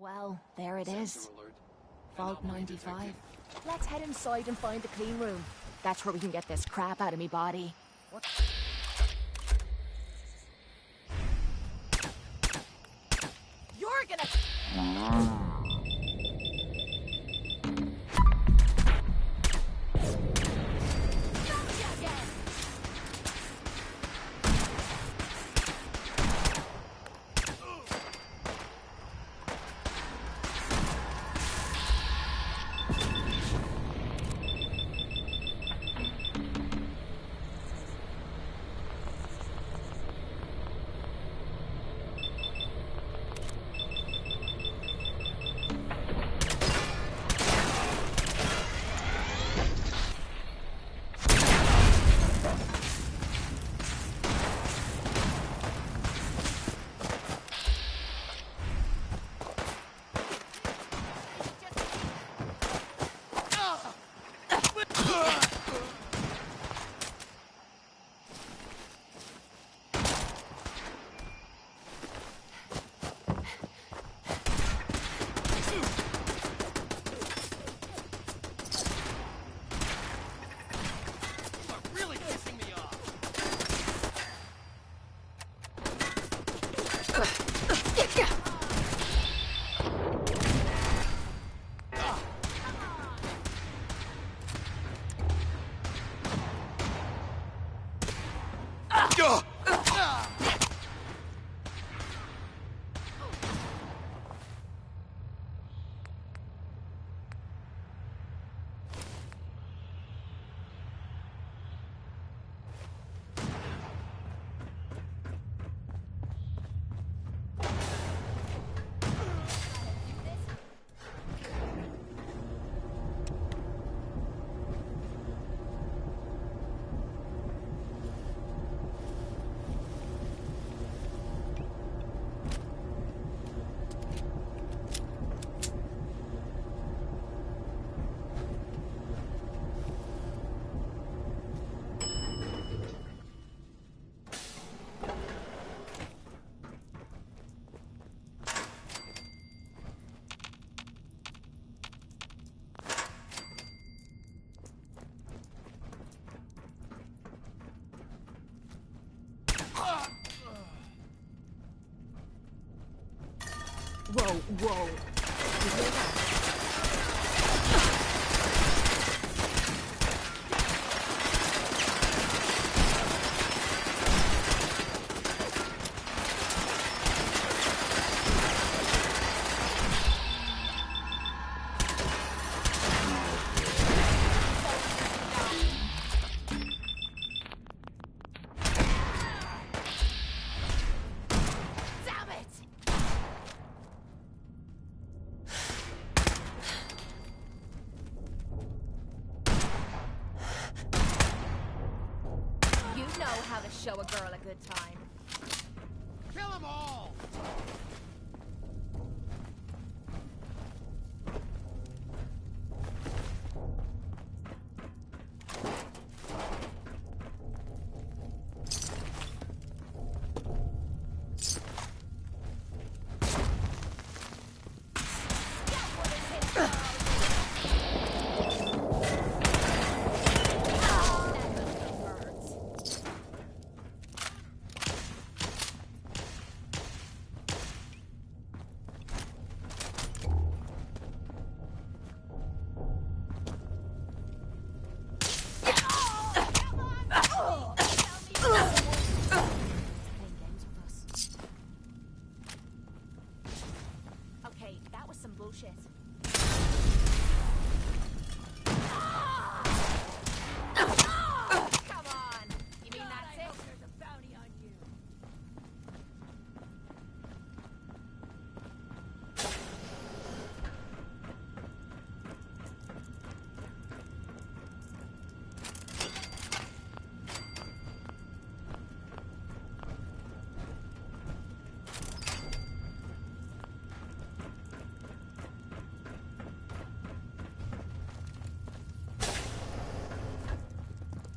Well, there it is. Vault 95. Let's head inside and find the clean room. That's where we can get this crap out of me body. What? You're gonna... Whoa, whoa. You hear that? How to show a girl a good time. Kill them all!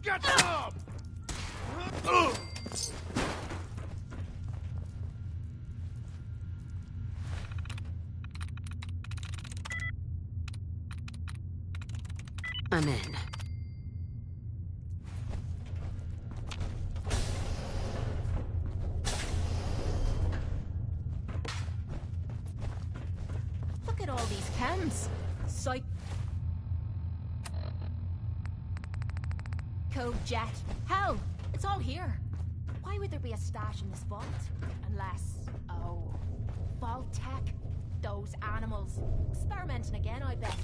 Get some! Come in. Look at all these chems. Jet. Hell, it's all here. Why would there be a stash in this vault? Unless, oh, vault tech. Those animals. Experimenting again, I bet.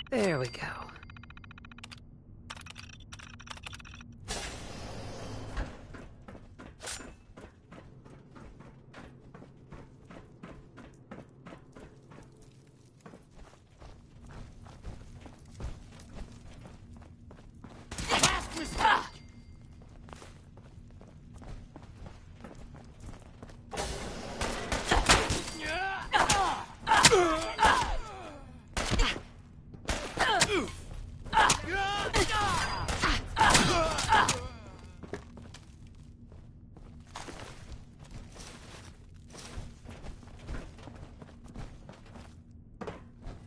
There we go.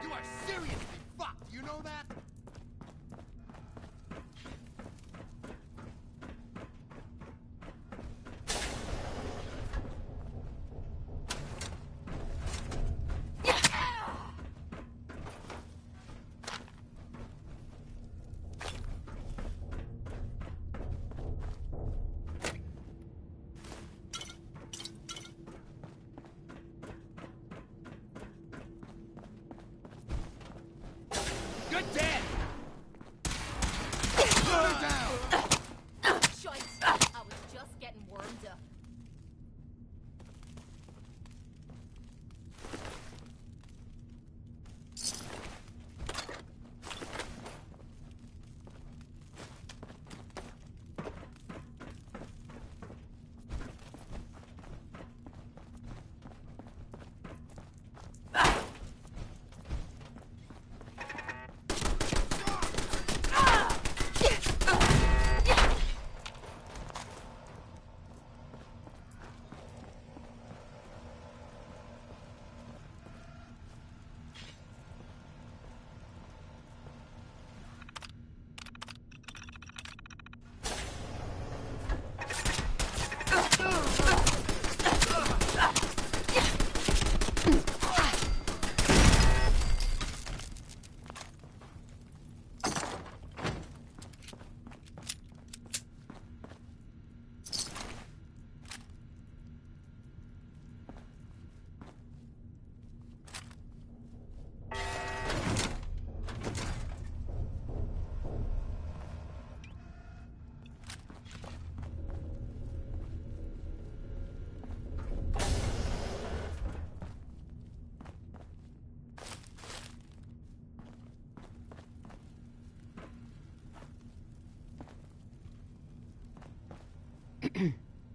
You are seriously fucked, you know that? You're dead! Put her down! Shite. I was just getting warmed up.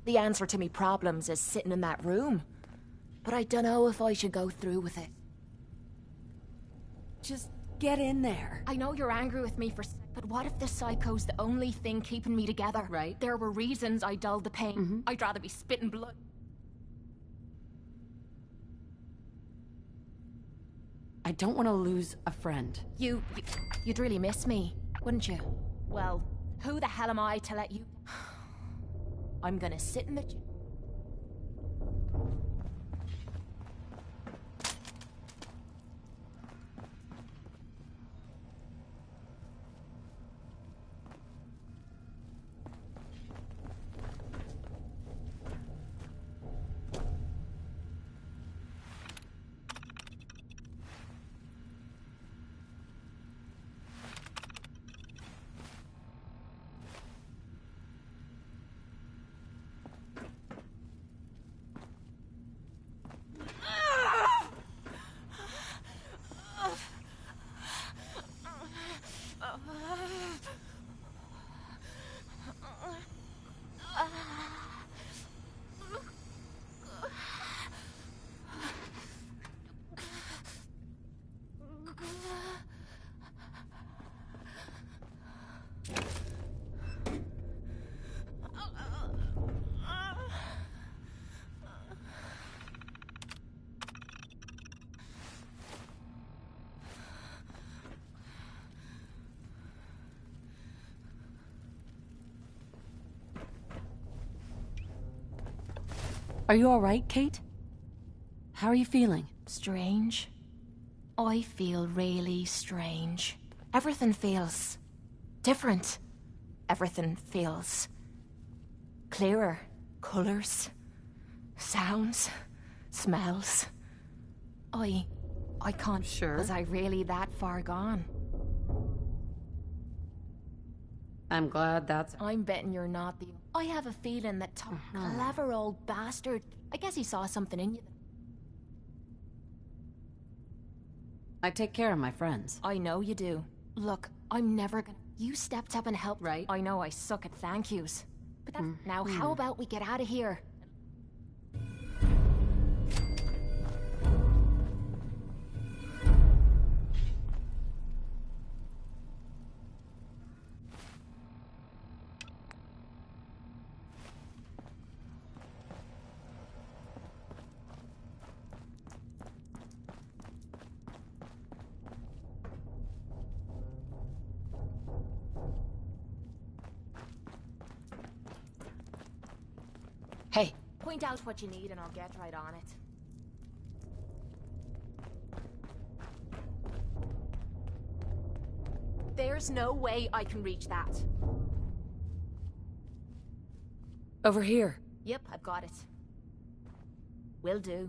The answer to me problems is sitting in that room. But I don't know if I should go through with it. Just get in there. I know you're angry with me but what if this psycho's the only thing keeping me together? Right. There were reasons I dulled the pain. I'd rather be spitting blood. I don't want to lose a friend. You'd really miss me, wouldn't you? Well, who the hell am I to let you... I'm gonna sit in the... Are you alright, Kate? How are you feeling? Strange. I feel really strange. Everything feels different. Everything feels clearer. Colors, sounds, smells. I can't. Sure. Was I really that far gone? I'm glad that's... I'm betting you're not the... I have a feeling that Tom, clever old bastard, I guess he saw something in you. I take care of my friends. I know you do. Look, I'm never gonna... You stepped up and helped. Right. I know I suck at thank yous. But that's... Now, how about we get out of here? Hey, point out what you need and I'll get right on it. There's no way I can reach that. Over here. Yep, I've got it. Will do.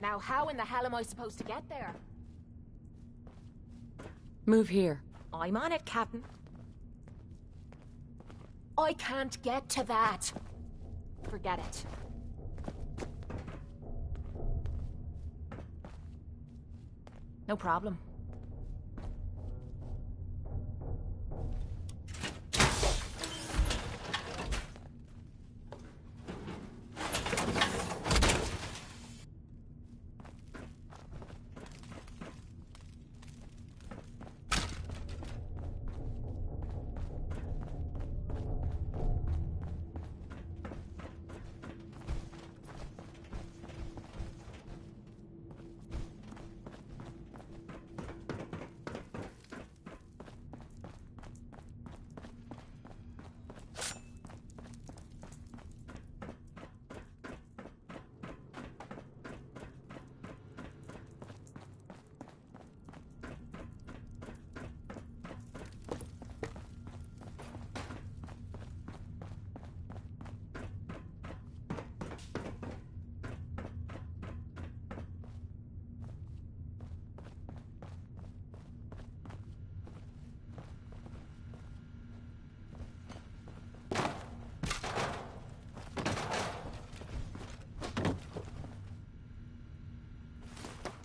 Now, how in the hell am I supposed to get there? Move here. I'm on it, Captain. I can't get to that. Forget it. No problem.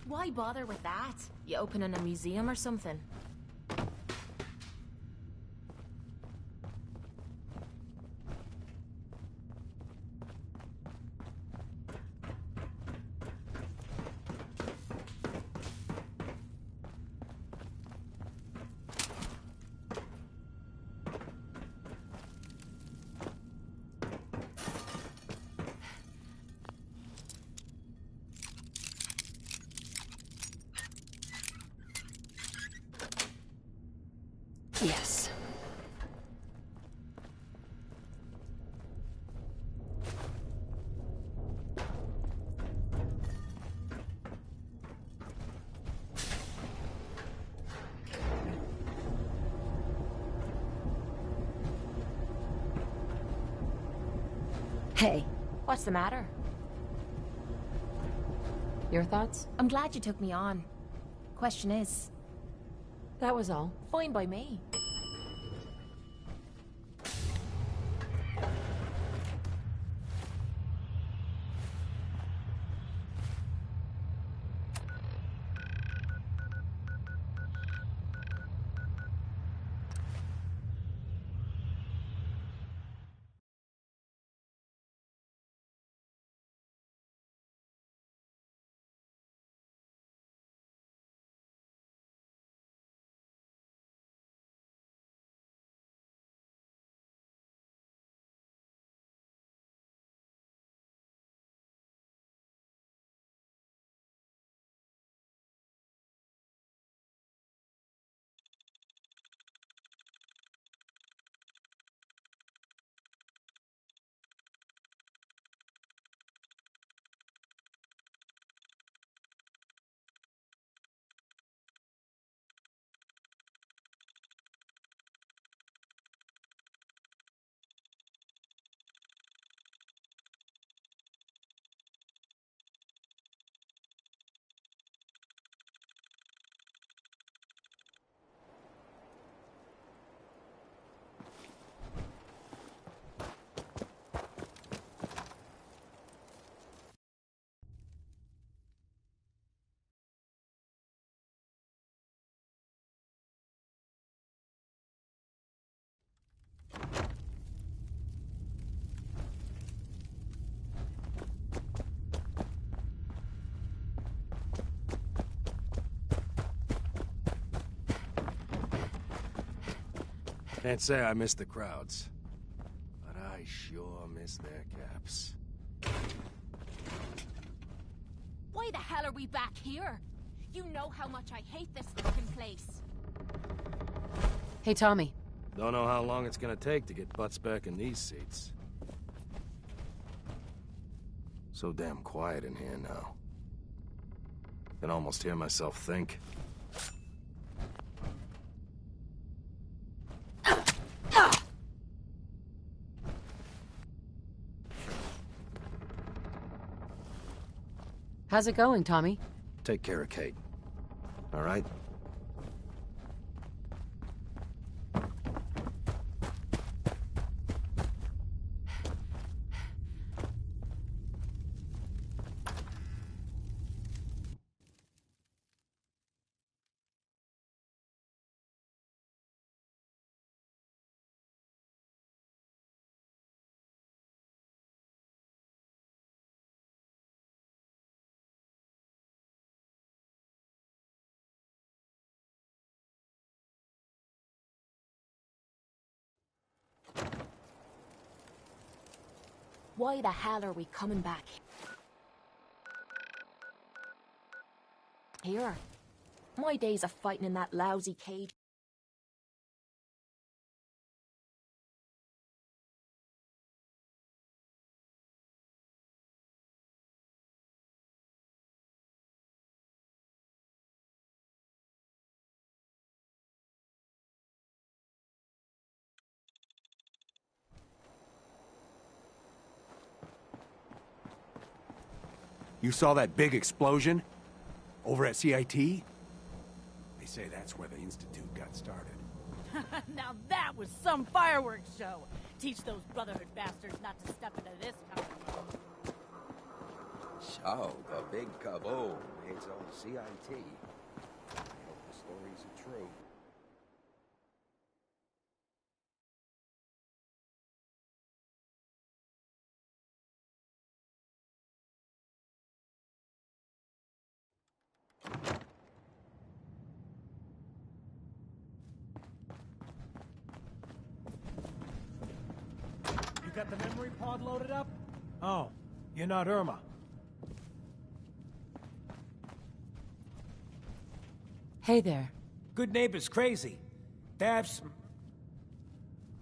Why bother with that? You opening a museum or something? Yes. Hey, What's the matter? your thoughts? I'm glad you took me on. Question is, That was all. fine by me. Can't say I miss the crowds, but I sure miss their caps. Why the hell are we back here? You know how much I hate this fucking place. Hey, Tommy. Don't know how long it's gonna take to get butts back in these seats. So damn quiet in here now. Can almost hear myself think. How's it going, Tommy? Take care of Kate. All right? Why the hell are we coming back here? My days of fighting in that lousy cage. You saw that big explosion? Over at CIT? They say that's where the Institute got started. Now that was some fireworks show. Teach those Brotherhood bastards not to step into this country. So, the big kaboom. It's on CIT. I hope the stories are true. You got the memory pod loaded up? Oh, you're not Irma. Hey there. Good neighbors crazy. Dabs,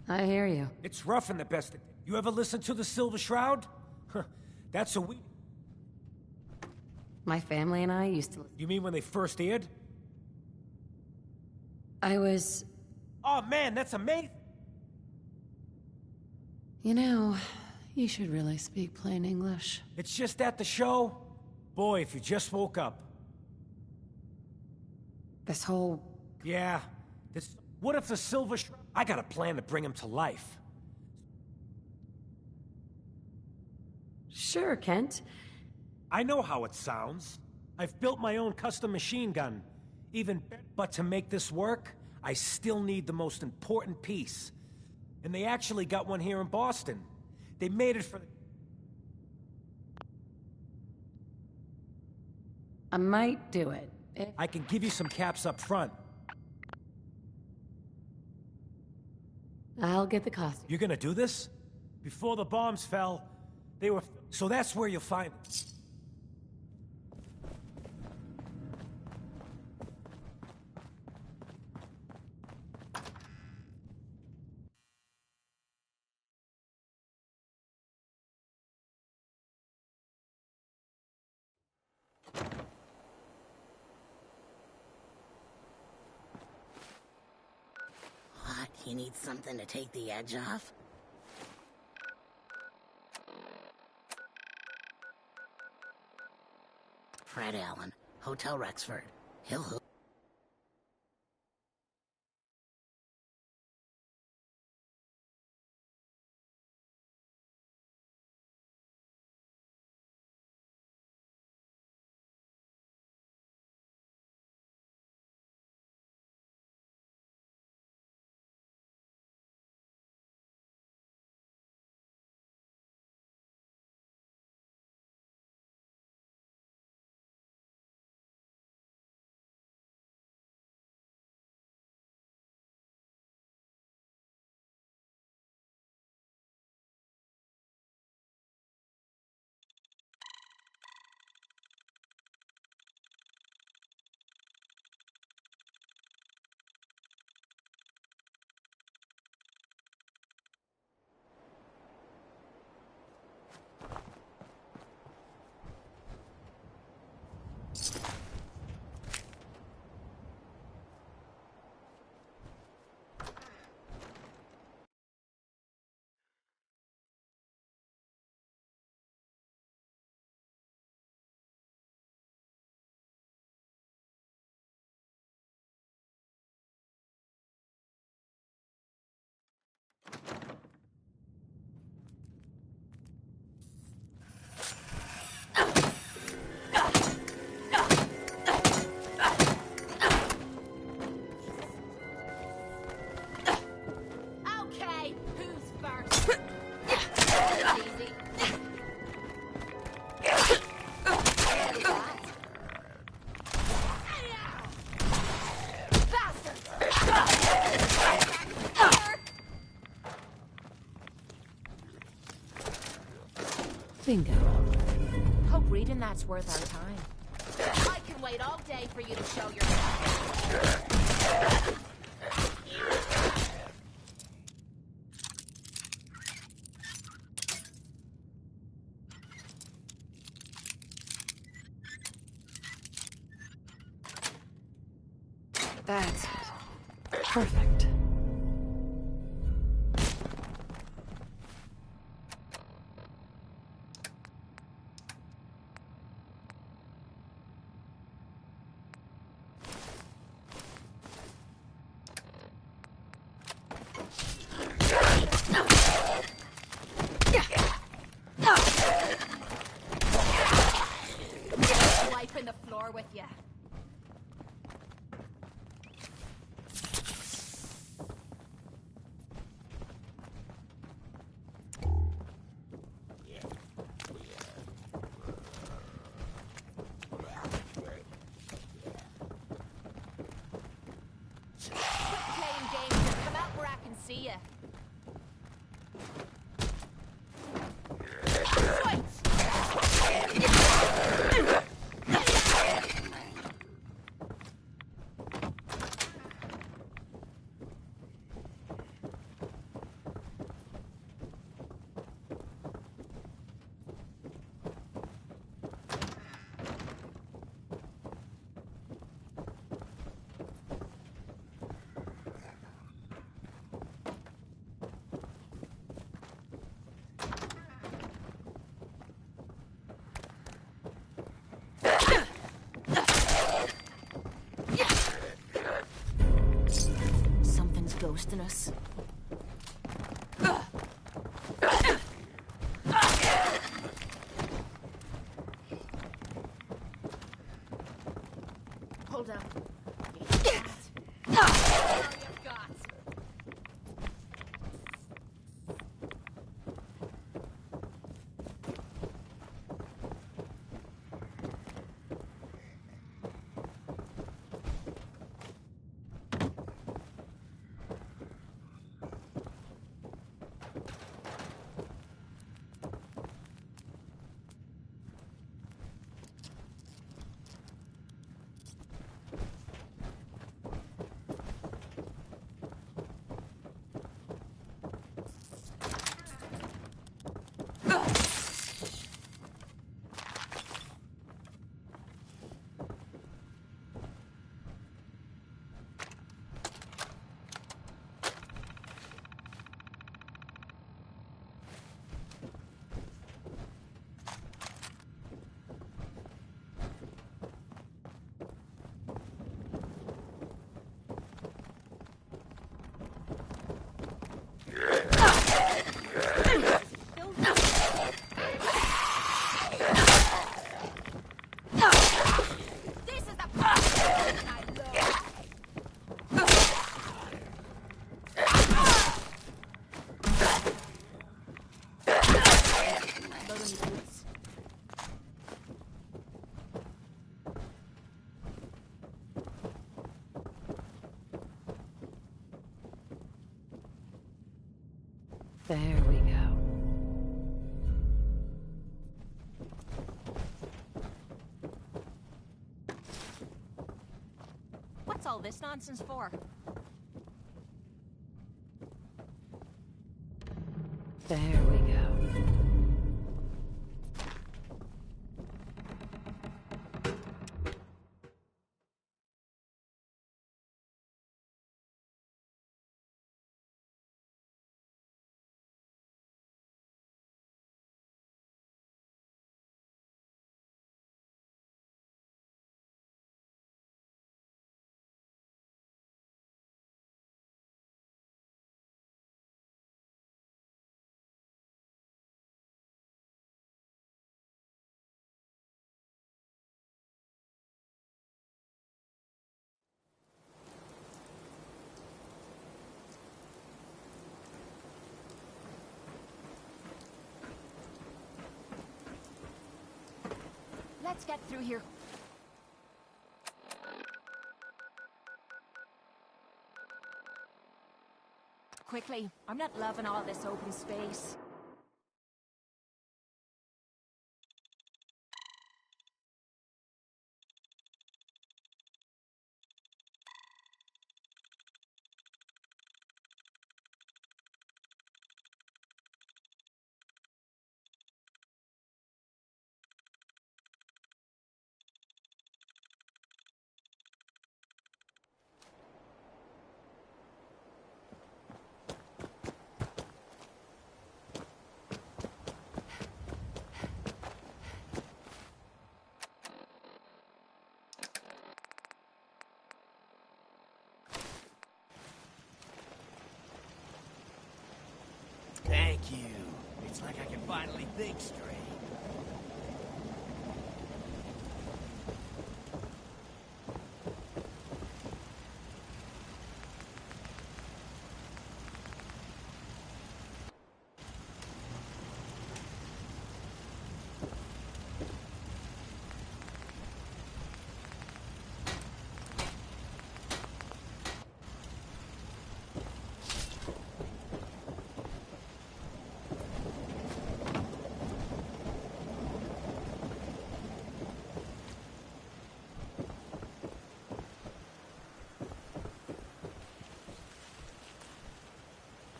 I hear you. it's rough in the best. You ever listen to the Silver Shroud? Huh, that's a we. My family and I used to... You mean when they first aired? I was... Oh man, that's amazing. You know, you should really speak plain English. It's just at the show. Boy, if you just woke up. This whole... Yeah, this. What if the Silver Shroud? I got a plan to bring him to life. Sure, Kent. I know how it sounds. I've built my own custom machine gun. But to make this work, I still need the most important piece. And they actually got one here in Boston. They made it for... I might do it. I can give you some caps up front. I'll get the costume. You're gonna do this? Before the bombs fell, they were... So that's where you'll find... What? You need something to take the edge off? Fred Allen, Hotel Rexford. He'll Bingo. Hope reading that's worth our time. I can wait all day for you to show yourself. That's it. Perfect. Wiping the floor with you. Playing games and come out where I can see you. Something's ghosting us. Hold up. All you've got. This is the part I love. There we go. What's all this nonsense for? There we go. Let's get through here. Quickly, I'm not loving all this open space. Thank you. It's like I can finally think straight.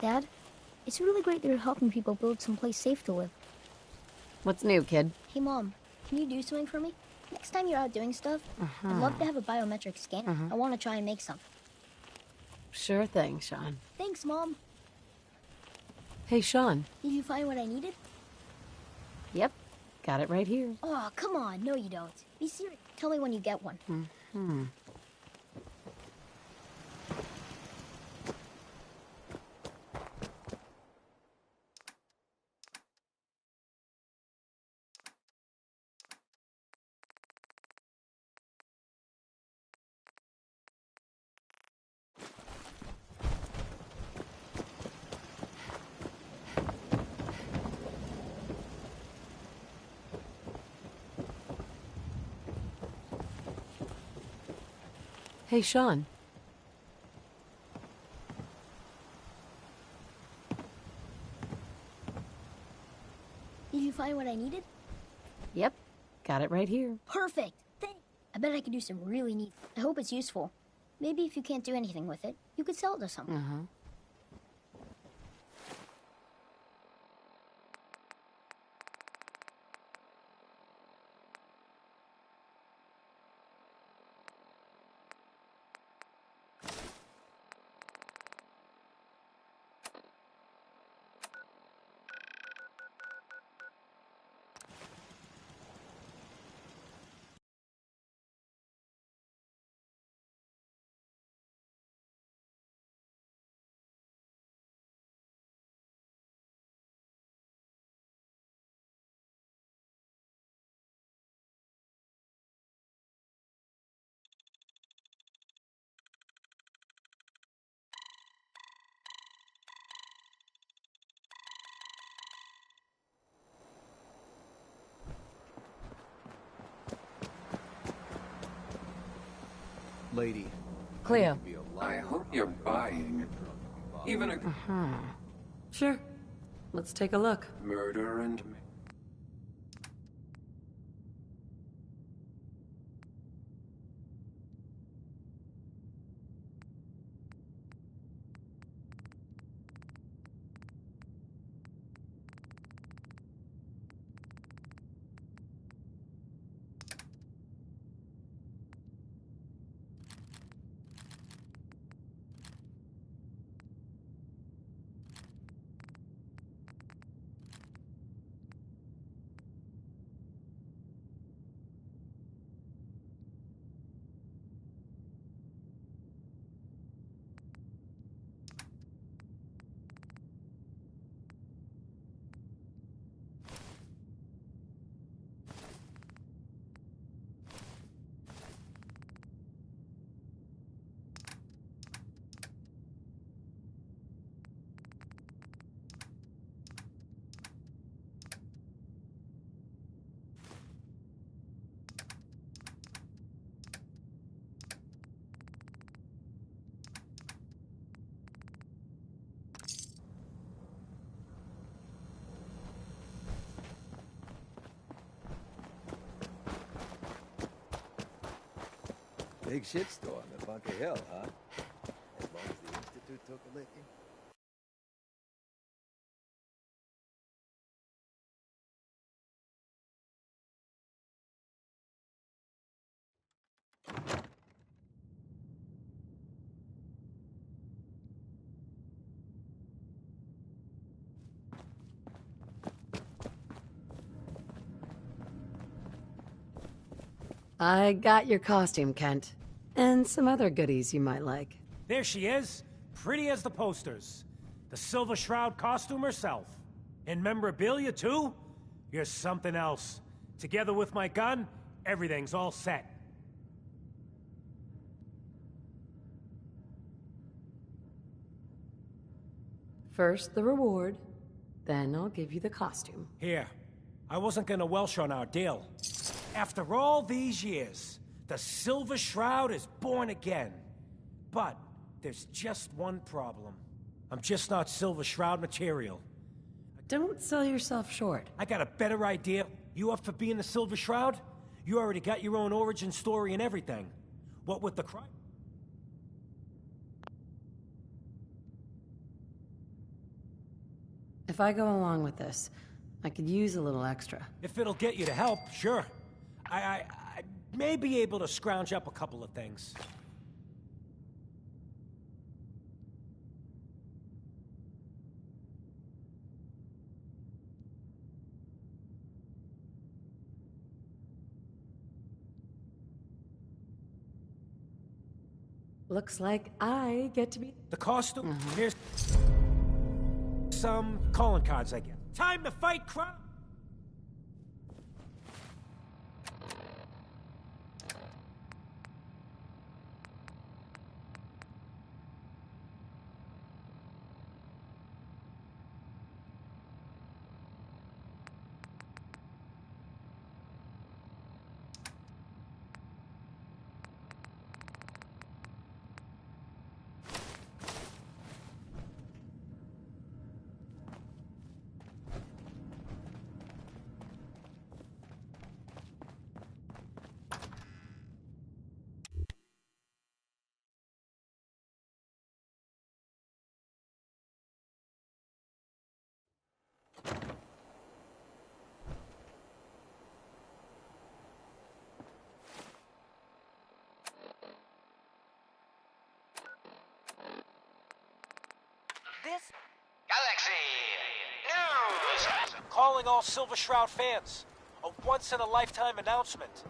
Dad, it's really great that you're helping people build someplace safe to live. What's new, kid? Hey, Mom, can you do something for me? Next time you're out doing stuff, I'd love to have a biometric scanner. I want to try and make some. Sure thing, Sean. Thanks, Mom. Hey, Sean. Did you find what I needed? Yep. Got it right here. Oh, come on. No, you don't. Be serious. Tell me when you get one. Hey, Sean. Did you find what I needed? Yep. Got it right here. Perfect. Thanks. I bet I could do some really neat. I hope it's useful. Maybe if you can't do anything with it, you could sell it to someone. Lady. Cleo. I hope you're buying even a Sure. Let's take a look. murder and... Big shitstorm at Bunker Hill, huh? As long as the Institute took a licking. I got your costume, Kent. And some other goodies you might like. There she is, pretty as the posters. The Silver Shroud costume herself. And memorabilia, too? You're something else. Together with my gun, everything's all set. First the reward, then I'll give you the costume. Here. I wasn't gonna welsh on our deal. After all these years, the Silver Shroud is born again. But there's just one problem. I'm just not Silver Shroud material. Don't sell yourself short. I got a better idea. You up for being the Silver Shroud? You already got your own origin story and everything. What with the crime? If I go along with this, I could use a little extra. If it'll get you to help, sure. I may be able to scrounge up a couple of things. Looks like I get to be... The costume? Here's some calling cards I get. Time to fight crime! This Galaxy News! Calling all Silver Shroud fans. A once-in-a-lifetime announcement.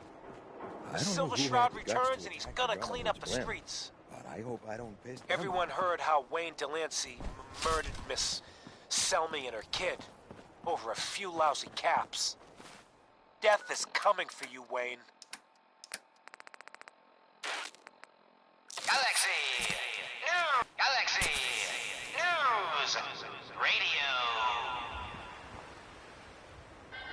The Silver Shroud returns and he's gonna clean up the streets. But I hope I don't piss them Everyone off. heard how Wayne Delancey murdered Miss Selmy and her kid over a few lousy caps. Death is coming for you, Wayne. Galaxy News! Galaxy News Radio.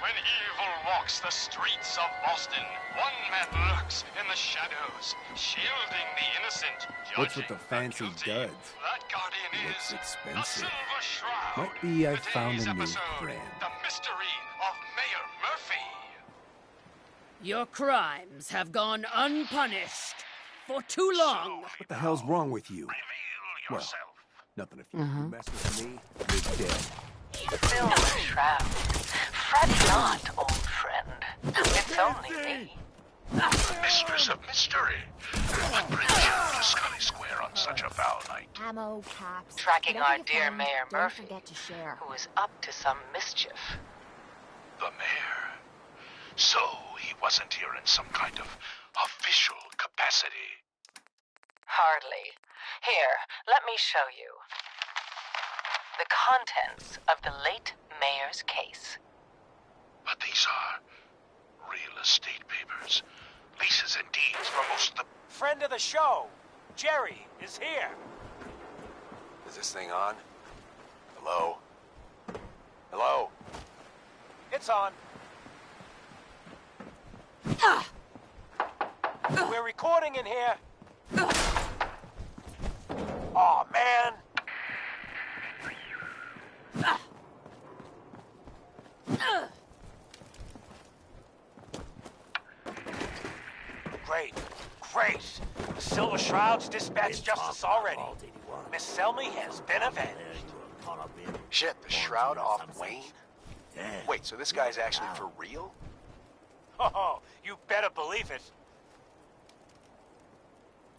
When evil walks the streets of Boston, one man lurks in the shadows, shielding the innocent, What's with judging the fancy guilty. duds? That guardian Looks is expensive. the Silver Shroud. Might be I Today's found a new episode, friend. The mystery of Mayor Murphy. Your crimes have gone unpunished for too long. What the hell's wrong with you? Reveal yourself. Nothing if you mess with me, you're dead. Silver Shroud. Fret not, old friend. It's only me. Mistress of mystery. What brings you to Scully Square on such a foul night? Ammo, caps. Tracking whatever our you dear find, Mayor don't Murphy, forget to share. who is up to some mischief. The mayor. So he wasn't here in some kind of official capacity. Hardly. Here, let me show you. The contents of the late mayor's case. But these are real estate papers. Leases and deeds for most of the... Friend of the show, Jerry, is here. Is this thing on? Hello? Hello? It's on. We're recording in here. Aw, man. Great. Great. The Silver Shroud's dispatched justice already. Miss Selmy has been avenged. Shit, the Shroud off Wayne? Wait, so this guy's actually for real? Oh, you better believe it.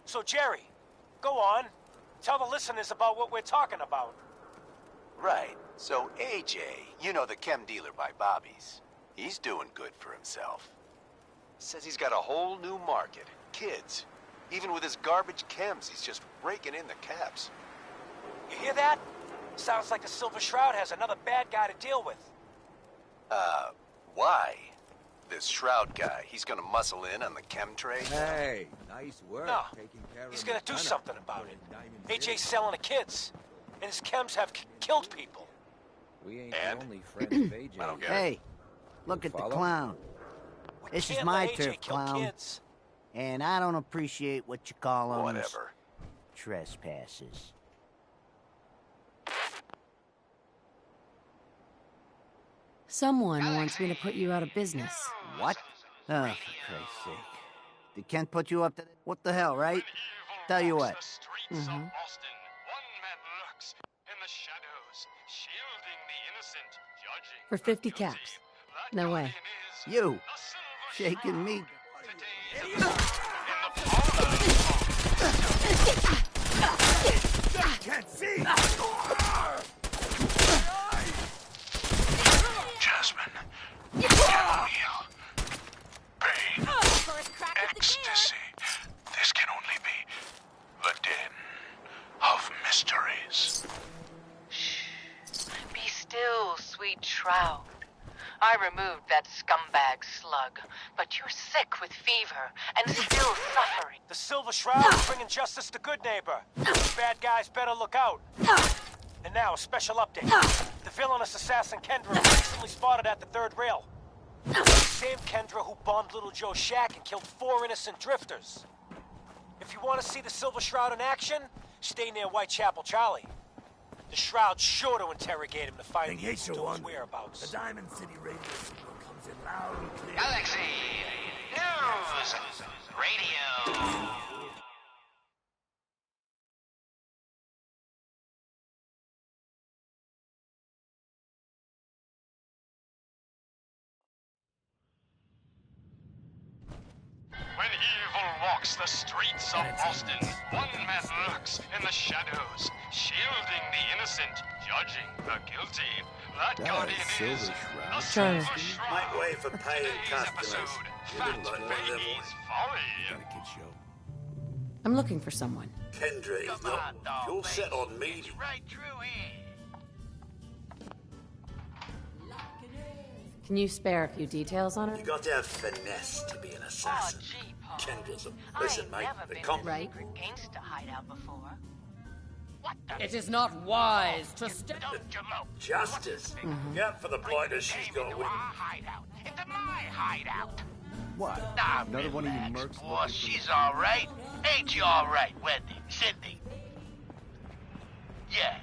So, Jerry, go on. Tell the listeners about what we're talking about. Right. So AJ, you know, the chem dealer by Bobby's, he's doing good for himself. Says he's got a whole new market. Kids. Even with his garbage chems, he's just raking in the caps. You hear that? Sounds like the Silver Shroud has another bad guy to deal with. Why? This Shroud guy, he's gonna muscle in on the chemtrail? Hey, nice work. No, taking care he's of gonna do McDonough. something about it. Diamond AJ's City. selling the kids, and his chems have killed people. We ain't And? the only friends of AJ. I don't get it. Hey, look at the follow? clown. We This is can't my let AJ turf, kill clown. kids. And I don't appreciate what you call them Whatever. trespassers. Someone wants me to put you out of business. What? Oh, for Christ's sake. Did Kent put you up to... What the hell, right? Tell you what. Streets of Boston. One man lurks in the shadows, shielding the innocent, judging For 50 caps. No way. You. Shaking me. Can't see! Jasmine. Chamomile. Pain. First crack at the Ecstasy. This can only be the den of mysteries. Be still, sweet Shroud. I removed that scumbag slug, but you're sick with fever and still suffering. The Silver Shroud is bringing justice to Good Neighbor. Bad guys better look out. And now, a special update. The villainous assassin Kendra was recently spotted at the third rail. Same Kendra who bombed Little Joe's shack and killed 4 innocent drifters. If you want to see the Silver Shroud in action, stay near Whitechapel Charlie. The Shroud's sure to interrogate him to find the evildoer's whereabouts. The Diamond City radio signal comes in loud and clear. Galaxy News Radio. When evil walks the streets of Boston, one man lurks in the shadows, shielding the innocent, judging the guilty. That guardian is the Charlie. Silver Shroud. Might wait for paying Today's customers. episode, You Fat didn't like one of them, Baby's Folly. Got a kid show. I'm looking for someone. Kendra, you're set on me. Right through here. Can you spare a few details on her? You got to have finesse to be an assassin. Gee, Paul. Kendra's a... I Listen, ain't mate, never the been comp... in a secret gangster hideout before. What the? It is not wise to step. Justice. Yeah, for the blighters, she's got a win. Hideout. Into my hideout. What? Nah, Another one of you relax, mercs boss. looking for She's all right. Ain't you all right, Wendy? Cindy? Yeah.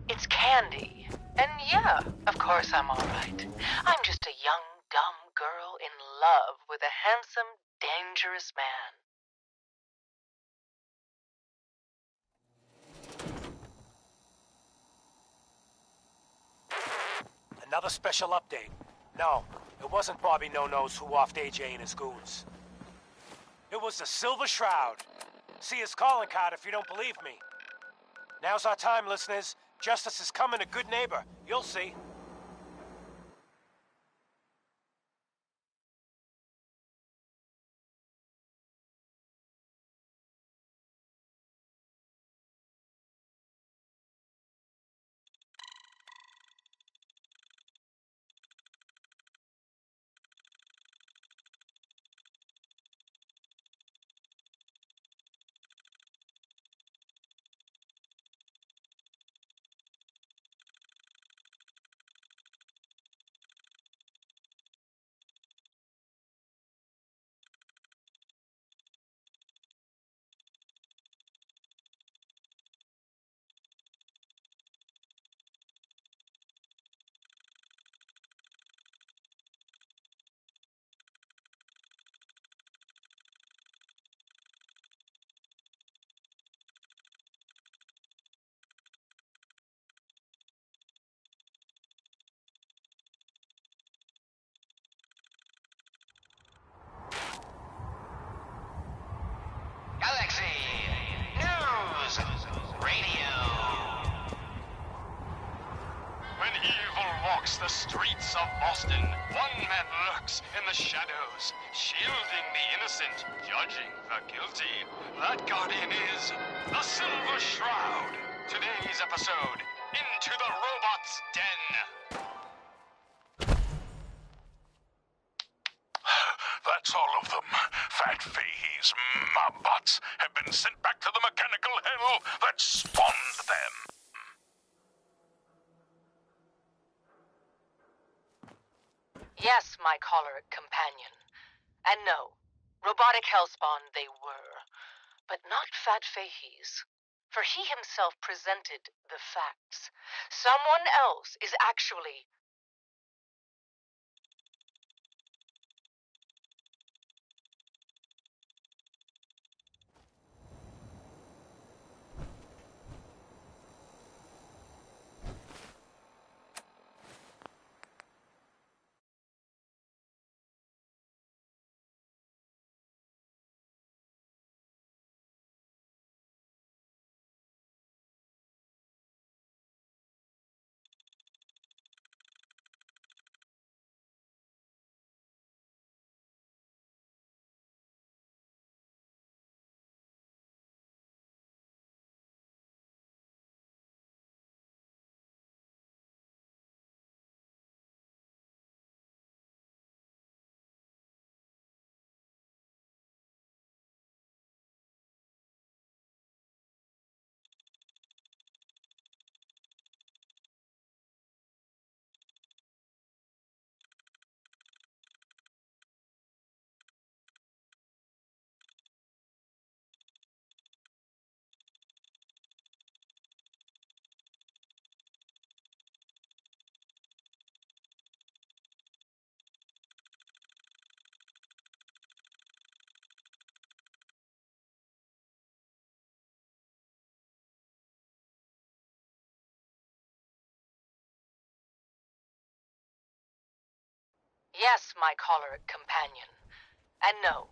It's Candy. And yeah, of course I'm all right. I'm just a young, dumb girl in love with a handsome, dangerous man. Another special update. No, it wasn't Bobby No-Nose who offed AJ and his goons. It was the Silver Shroud. See his calling card if you don't believe me. Now's our time, listeners. Justice is coming to Good Neighbor. You'll see. Galaxy News Radio. When evil walks the streets of Boston, one man lurks in the shadows, shielding the innocent, judging the guilty. That guardian is the Silver Shroud. Today's episode, to the robot's den. That's all of them. Fat Fahey's Mobbots have been sent back to the mechanical hell that spawned them. Yes, my choleric companion. And no, robotic hellspawn they were, but not Fat Fahey's. For he himself presented the facts. Someone else is actually... Yes, my choleric companion. And no,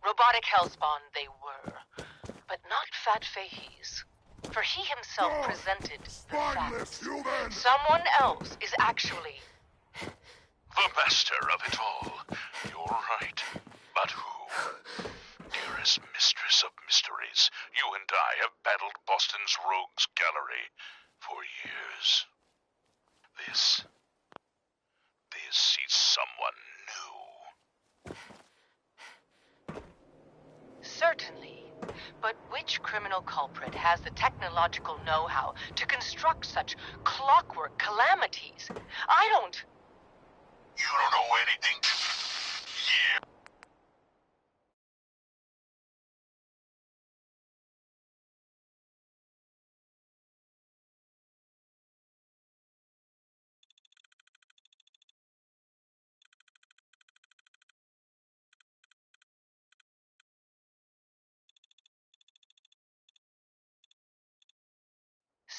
robotic hellspawn they were, but not Fat Fahey's. For he himself presented the facts. Someone else is actually... The master of it all. You're right. But who? Dearest mistress of mysteries, you and I have battled Boston's Rogues Gallery for years. This is someone new. Certainly. But which criminal culprit has the technological know-how to construct such clockwork calamities? I don't... You don't know anything? Yeah.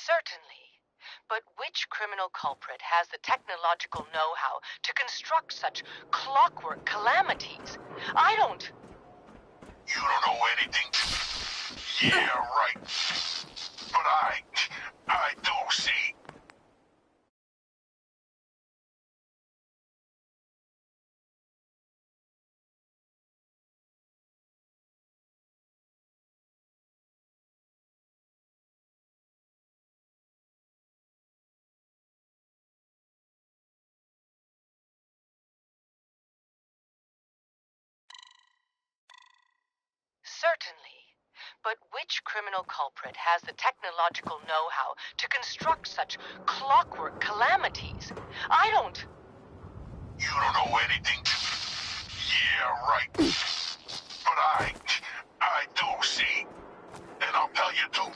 Certainly. But which criminal culprit has the technological know-how to construct such clockwork calamities? I don't... You don't know anything? Yeah, right. But I do see. Certainly. But which criminal culprit has the technological know-how to construct such clockwork calamities? I don't... You don't know anything? Yeah, right. But I do see. And I'll tell you too.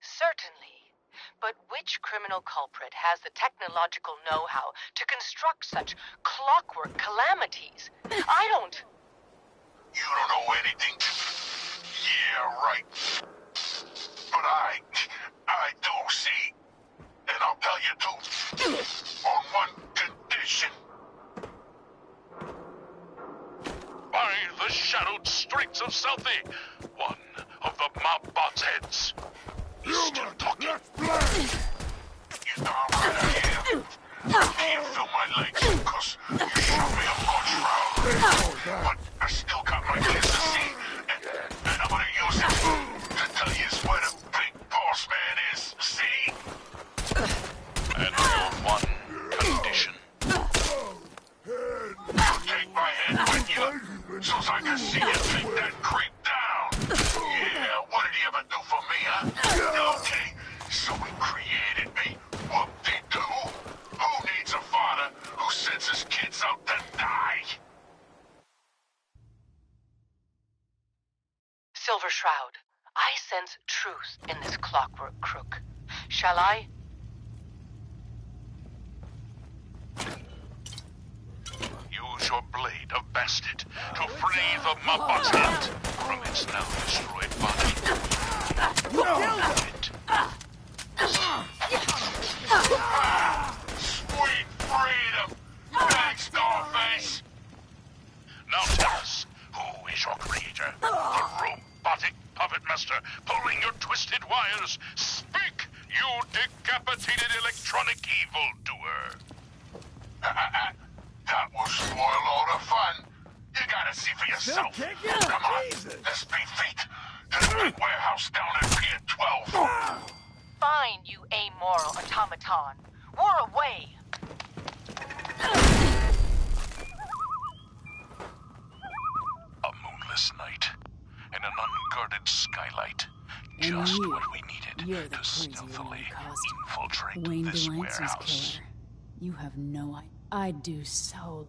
Certainly. But which criminal culprit has the technological know-how to construct such clockwork calamities? I don't... You don't know anything? Yeah, right. But I do see. And I'll tell you too. On one condition. By the Shadow hallowed streets of Southie. One of the mob bots' heads. He's still talking. You know I'm right here. You feel my legs, because you showed me a good shroud. But I still got my kids to see, and I'm gonna use it to tell you where the big boss man is, see? And your one condition. Take my head with you, so I can see you take that creep down. Yeah, what did he ever do for me, huh? Okay, so he created me. Whoop-de-doo. Who needs a father who sends his kids out to die? Silver Shroud, I sense truth in this clockwork crook. Shall I? Use your blade of Bastard to free the Mobbot's head from its now destroyed body. It. Sweet freedom! Thanks, Dollface! Now tell us, who is your creator? The robotic puppet master pulling your twisted wires? Speak, you decapitated electronic evildoer! That will spoil all the fun. You gotta see for yourself. Come on, let's beat feet to the big warehouse down at Pier 12. Fine, you amoral automaton. War away! A moonless night and an unguarded skylight. Just what we needed to stealthily infiltrate Wayne this Delancey's warehouse. killer. You have no idea. I'd do so.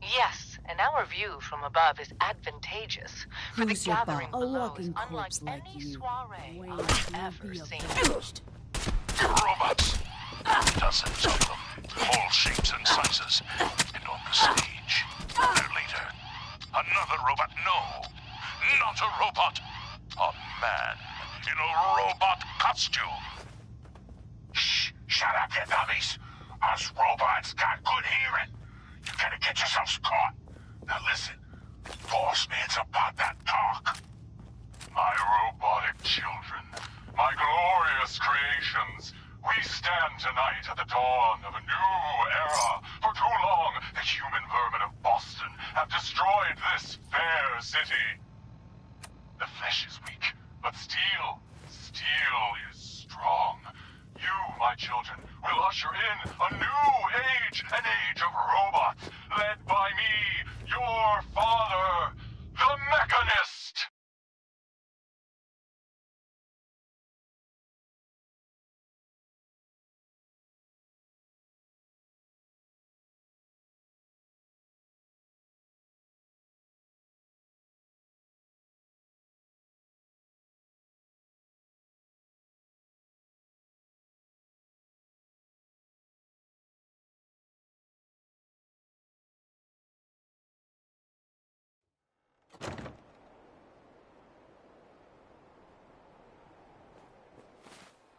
Yes, and our view from above is advantageous. For the Who's your gathering boss? A below walking is unlike corpse like any you. soiree Wayne, I've you'll ever be seen. avenged. Robots. Dozens of them. All shapes and sizes. And on the stage, there later, another robot. No, not a robot. A man in a robot costume. Shh, shut up, you dummies. Us robots got good hearing. You gotta get yourselves caught. Now listen, boss man's about that talk. My robotic children, my glorious creations, we stand tonight at the dawn of a new era. For too long, the human vermin of Boston have destroyed this fair city. The flesh is weak, but steel is strong. You, my children, will usher in a new age, an age of robots, led by me, your father, the Mechanist!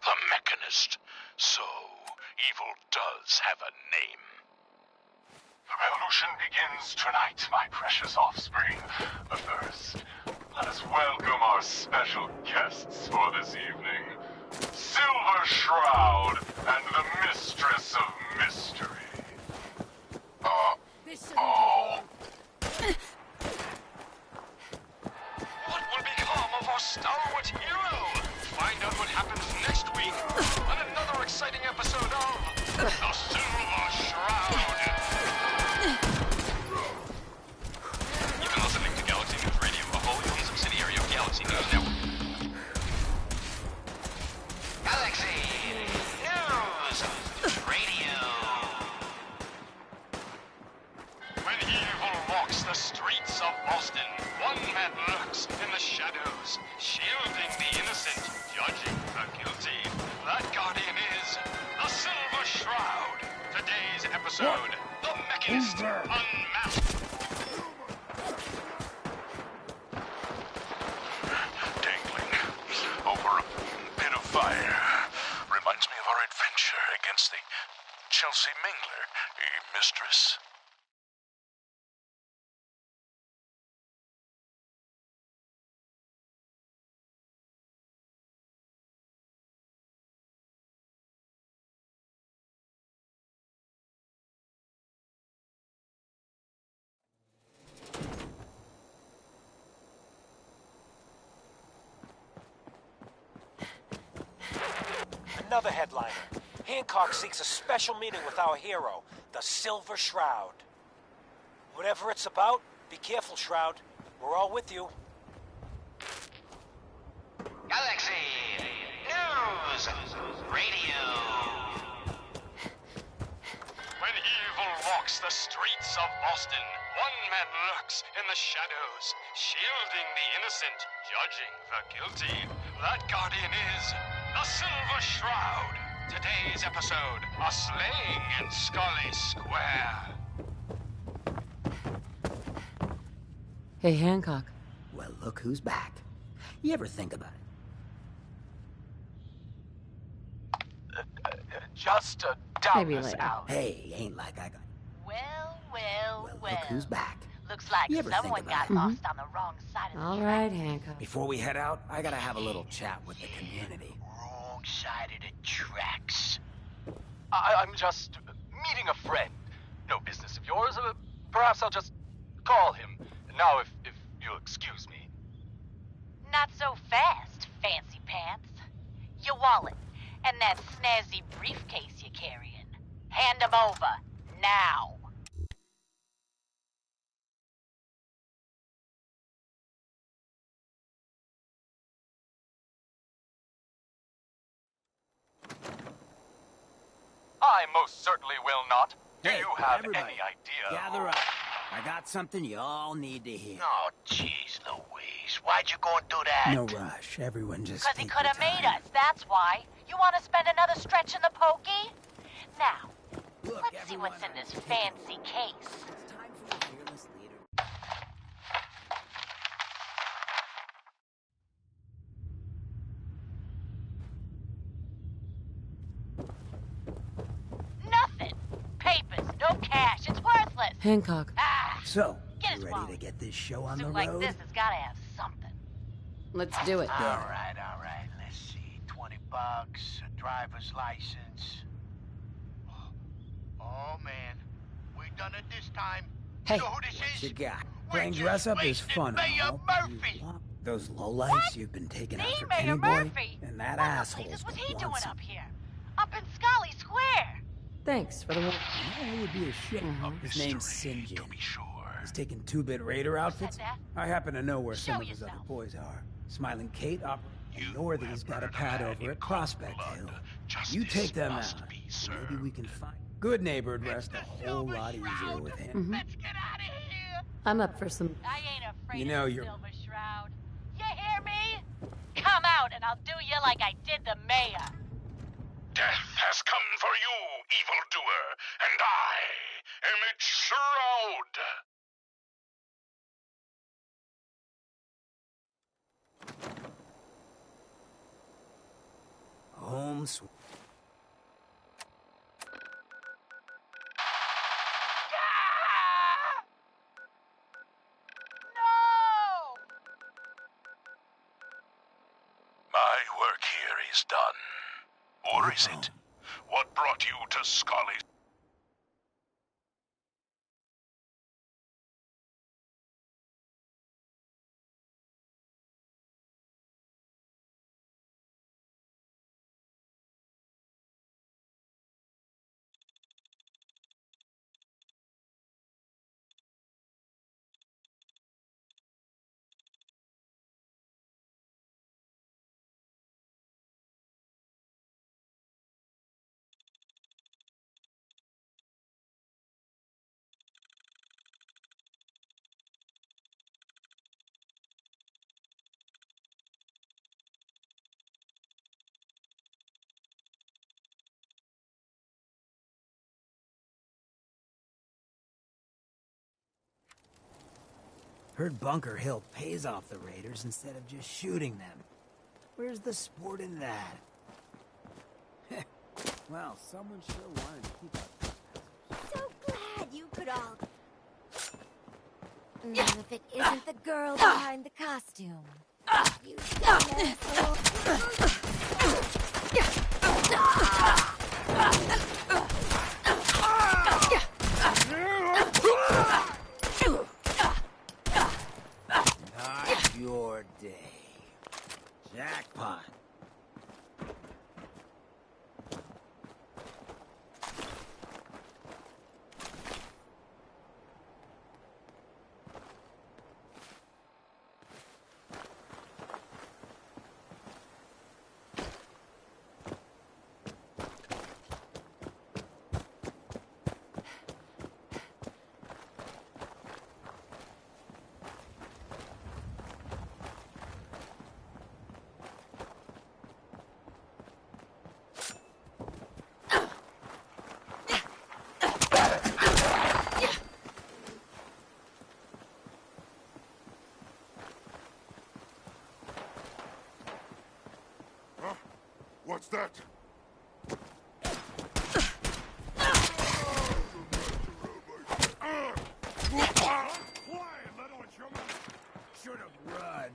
The Mechanist. So, evil does have a name. The revolution begins tonight, my precious offspring. But first, let us welcome our special guests for this evening. Silver Shroud and the Mistress of Mystery. What will become of our stalwart hero? Find out what happens next week on another exciting episode of The Silver Shroud. You've been listening to Galaxy News Radio, a wholly owned subsidiary of Galaxy News Network. Galaxy News Radio. When evil walks the streets of Boston, one man lurks in the shadows, shielding the innocent, judging the guilty. That guardian is the Silver Shroud. Today's episode, The Mechanist Unmasked. Dangling over a bit of fire reminds me of our adventure against the Chelsea Mingler, mistress. another headliner. Hancock seeks a special meeting with our hero, the Silver Shroud. Whatever it's about, be careful, Shroud. We're all with you. Galaxy News Radio. When evil walks the streets of Boston, one man lurks in the shadows, shielding the innocent, judging the guilty. That guardian is the Silver Shroud. Today's episode, a slaying in Scully Square. Hey, Hancock. Well, look who's back. You ever think about it? Just a Maybe doubtless later. out. Hey, ain't like I got... Well. Look who's back. Looks like You ever think someone about got it? lost on the wrong side of the All track. right, Hancock. Before we head out, I gotta have a little chat with the community. Wrong side of the tracks. I'm just meeting a friend. No business of yours. Perhaps I'll just call him. Now, if you'll excuse me. Not so fast, fancy pants. Your wallet and that snazzy briefcase you're carrying. Hand them over, now. I most certainly will not. Do Hey, you have everybody, any idea? Gather up. I got something you all need to hear. Oh, jeez Louise. Why'd you go and do that? No rush. Everyone just Because he take could your have made time. us, that's why. You want to spend another stretch in the pokey? Now, Look, let's see what's in this fancy case. It's time for the fearless leader. Nothing. Papers, no cash, it's worthless. Hancock. Ah, So, Get you his ready wallet. to get this show on the suit road? like this has got to have something. Let's do it. All right. Let's see. $20, a driver's license. Oh, man. We done it this time. Hey. You know who this What is? you got? We're Playing just dress up is wasting fun. Mayor and all, but you Murphy. want those lowlights you've been taking Me, after Mayor Kenny Boy Murphy? and that What asshole. the blazes was he doing up here? Up in Scully Square? Thanks for the warning. It would be a shame. His name's St. John. He's taking 2-bit Raider outfits. that? I happen to know where Show some of his other yourself. boys are. Smiling Kate, and Northy's got a pad over at Prospect Hill. You take them out, and maybe we can find... Good neighbor'd rest a whole lot easier with him. Let's get out of here. I'm up for some. I ain't afraid You know of the you're- Silver Shroud. You hear me? Come out and I'll do you like I did the mayor. Death has come for you, evildoer, and I am its shroud. Home sweet. No! My work here is done. Or is it? What brought you to Scully? Heard Bunker Hill pays off the Raiders instead of just shooting them. Where's the sport in that? Well, someone sure wanted to keep up. So glad you could all... if it isn't the girl behind the costume. You dumb Not your day. Jackpot. What's that? Should have run.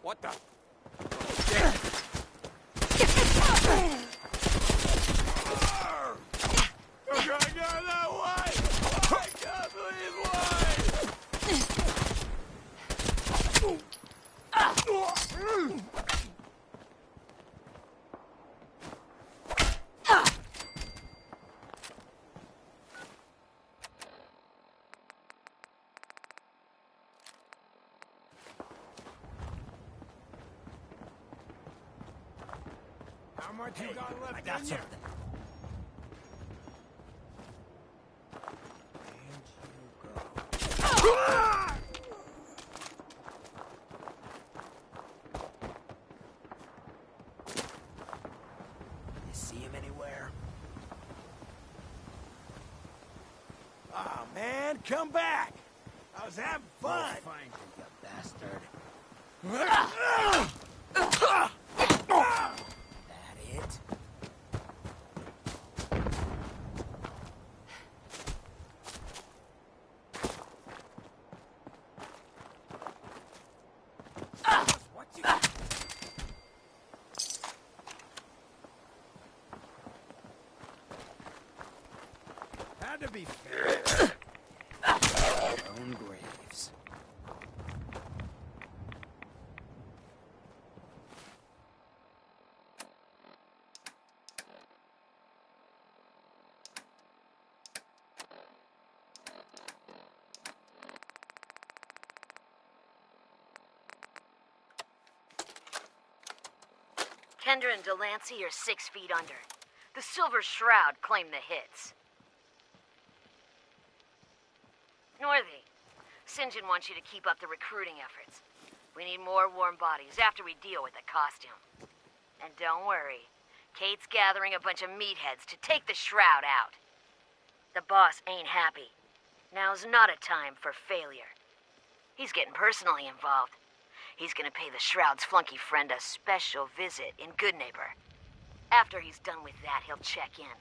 What the? How much you got left? I got in some. you? You see him anywhere? Oh, man, come back! I was having fun! I'll find you, you bastard. That it? What you... Had to be fair. Our own graves. Kendra and Delancey are 6 feet under. The Silver Shroud claimed the hits. Northy, St. John wants you to keep up the recruiting efforts. We need more warm bodies after we deal with the costume. And don't worry, Kate's gathering a bunch of meatheads to take the Shroud out. The boss ain't happy. Now's not a time for failure. He's getting personally involved. He's gonna pay the Shroud's flunky friend a special visit in Goodneighbor. After he's done with that, he'll check in.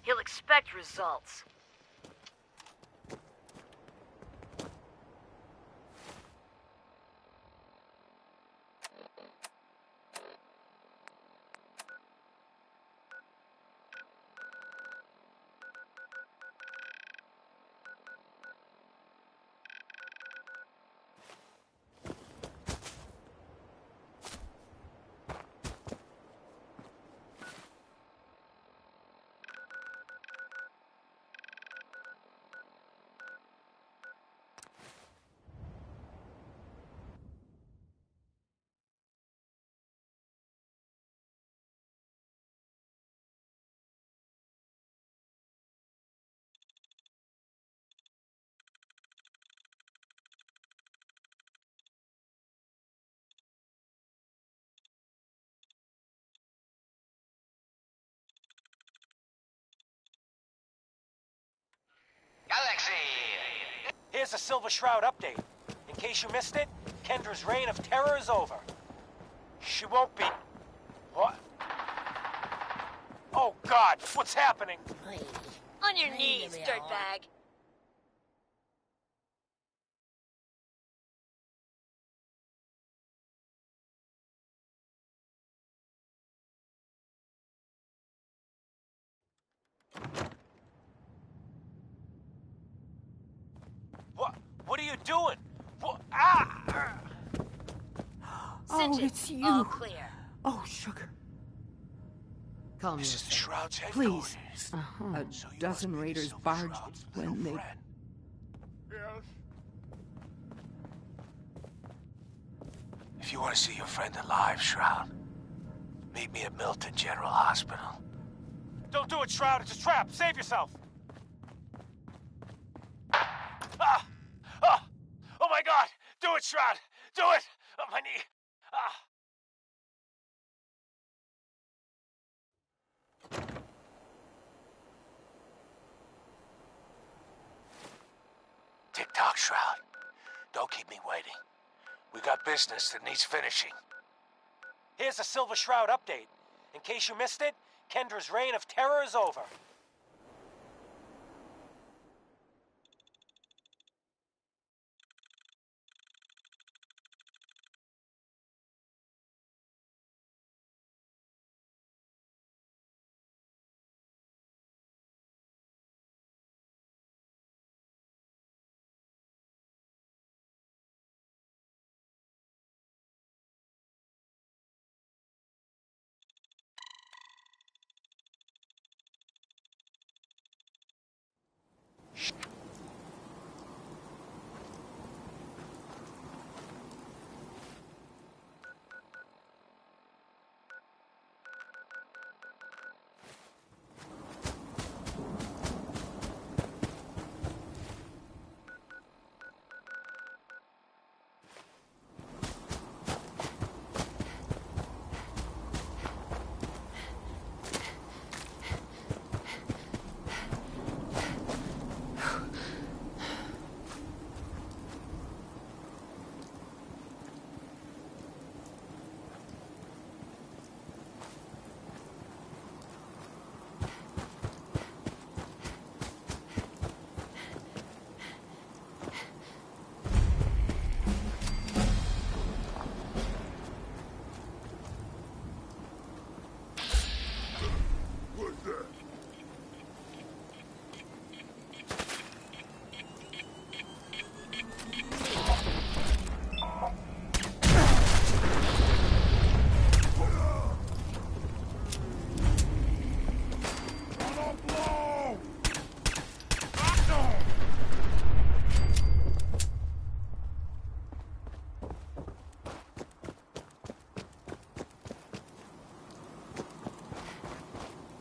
He'll expect results. Galaxy! Here's a Silver Shroud update. In case you missed it, Kendra's reign of terror is over. She won't be... What? Oh, God, what's happening? On your knees, dirtbag. What are you doing? What? Ah! Oh, it's you. All clear. Oh, sugar. Calm This is the yourself. Shroud's Please. headquarters. A dozen raiders barged when they... If you want to see your friend alive, Shroud, meet me at Milton General Hospital. Don't do it, Shroud. It's a trap. Save yourself. Ah! Ah! Oh my God! Do it, Shroud! Do it! Oh, my knee! Ah! Tick-tock, Shroud. Don't keep me waiting. We got business that needs finishing. Here's a Silver Shroud update. In case you missed it, Kendra's reign of terror is over.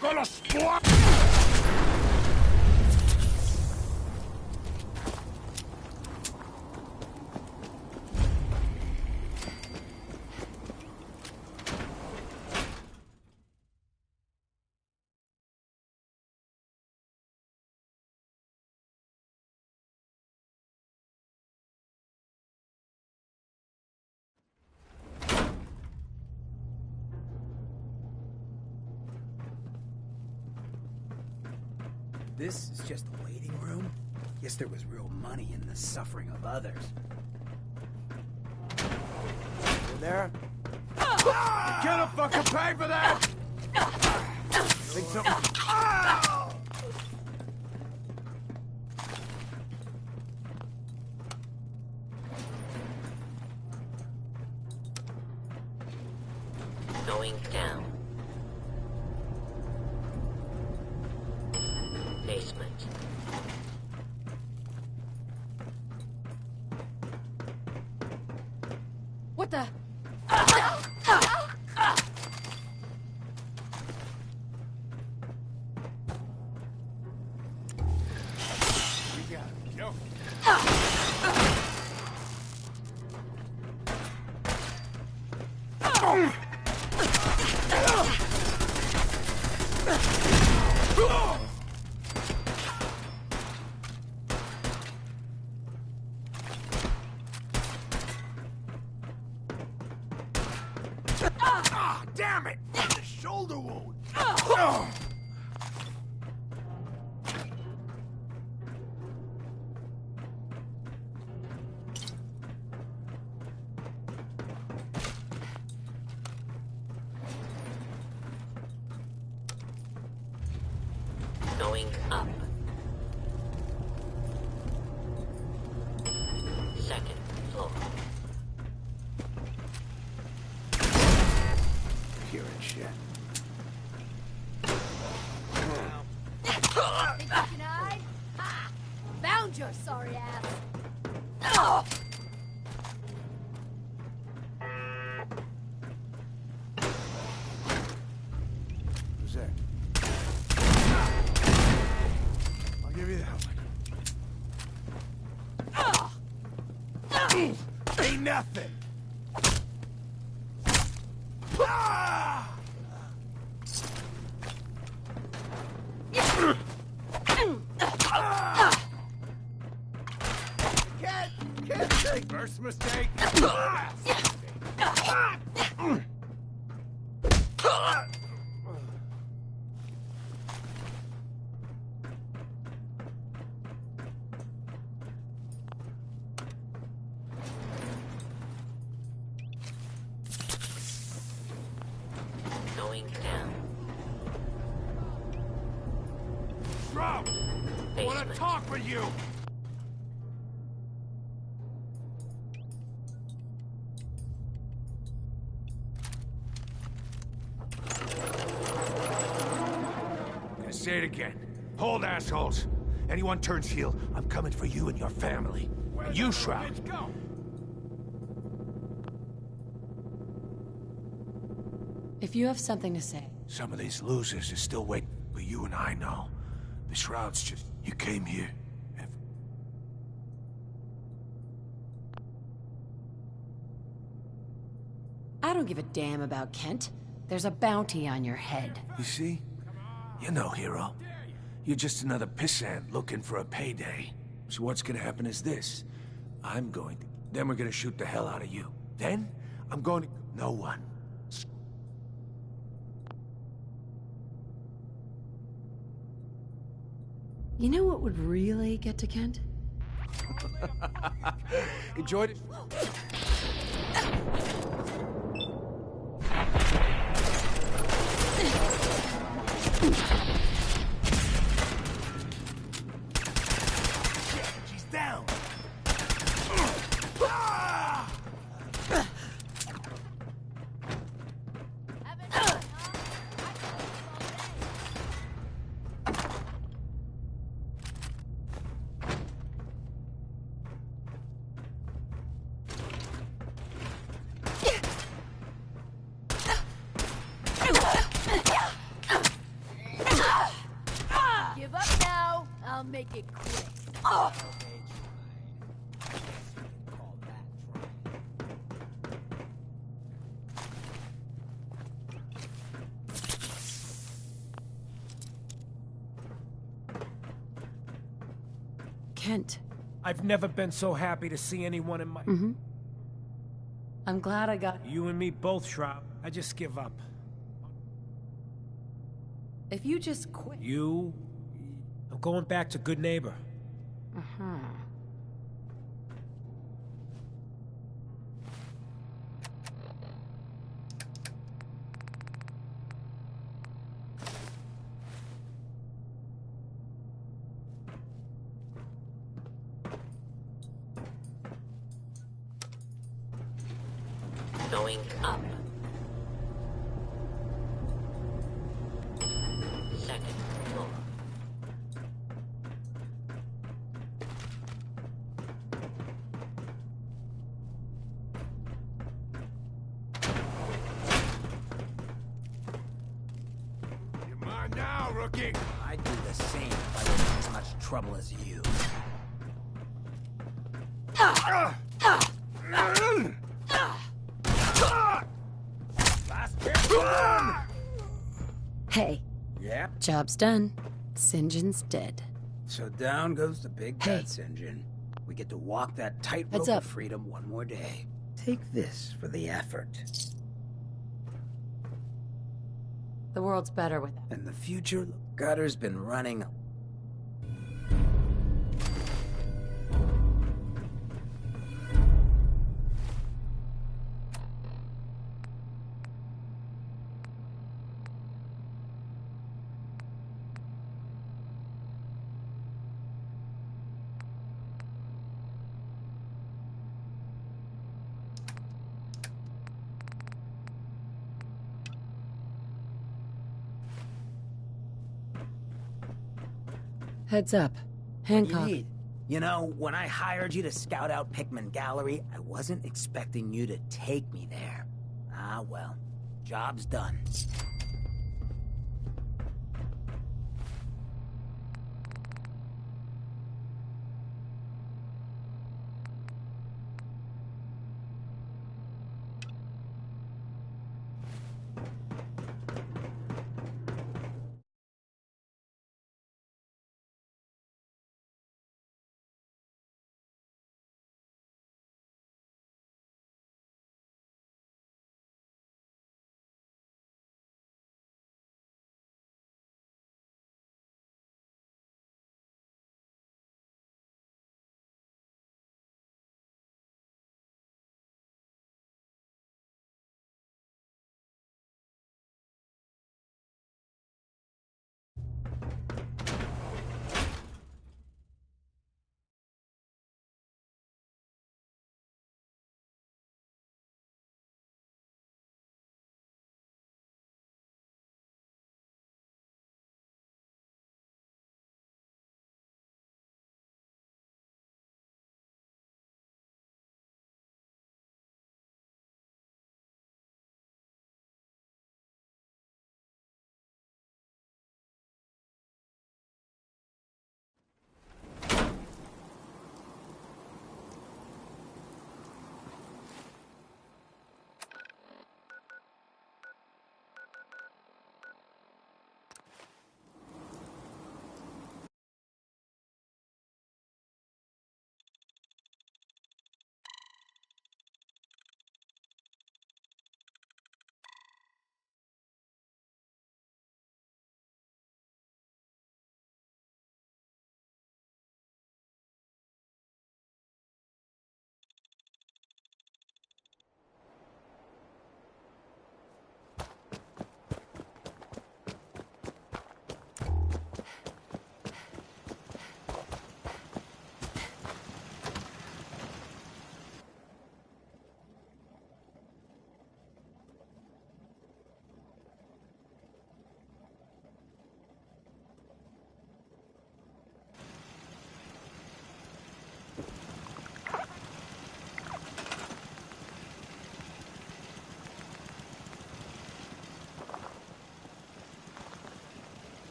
Gonna splat! This is just a waiting room? Guess there was real money in the suffering of others. You there? You gonna fucking pay for that? Think something... Going down. Basement. What the? You got it. Go. Ah, damn it! The shoulder wound. Going up. Second floor. Hearing shit. Think you can hide? Ha! Found your sorry ass. Oh! Who's that? I'll give you that. Ain't nothing. Can't take first mistake. Going down. Rob! I want to talk with you! I say it again. Hold, assholes. Anyone turns heel, I'm coming for you and your family. And you, Shroud. Let's go. If you have something to say. Some of these losers are still waiting, but you and I know. The Shroud's just... You came here. I don't give a damn about Kent. There's a bounty on your head. You see? You're no hero. You're just another pissant looking for a payday. So what's gonna happen is this. I'm going to... Then we're gonna shoot the hell out of you. Then, I'm going to... No one. You know what would really get to Kent? Enjoyed it. She's down. Give up now. I'll make it quick. Oh. Kent. I've never been so happy to see anyone in my... Mm-hmm. I'm glad I got... You and me both, Shroud. I just give up. If you just quit... You... I'm going back to good neighbor. Uh-huh. Going up. Second floor. You're mine now, rookie. I'd do the same if I was in as much trouble as you. Hey. Yeah? Job's done. St. dead. So down goes the big bad St. John. We get to walk that tightrope of freedom one more day. Take this for the effort. The world's better with that. And the future, Gutter's been running. Heads up. What do Hancock. you need? You know, when I hired you to scout out Pickman Gallery, I wasn't expecting you to take me there. Ah, well. Job's done.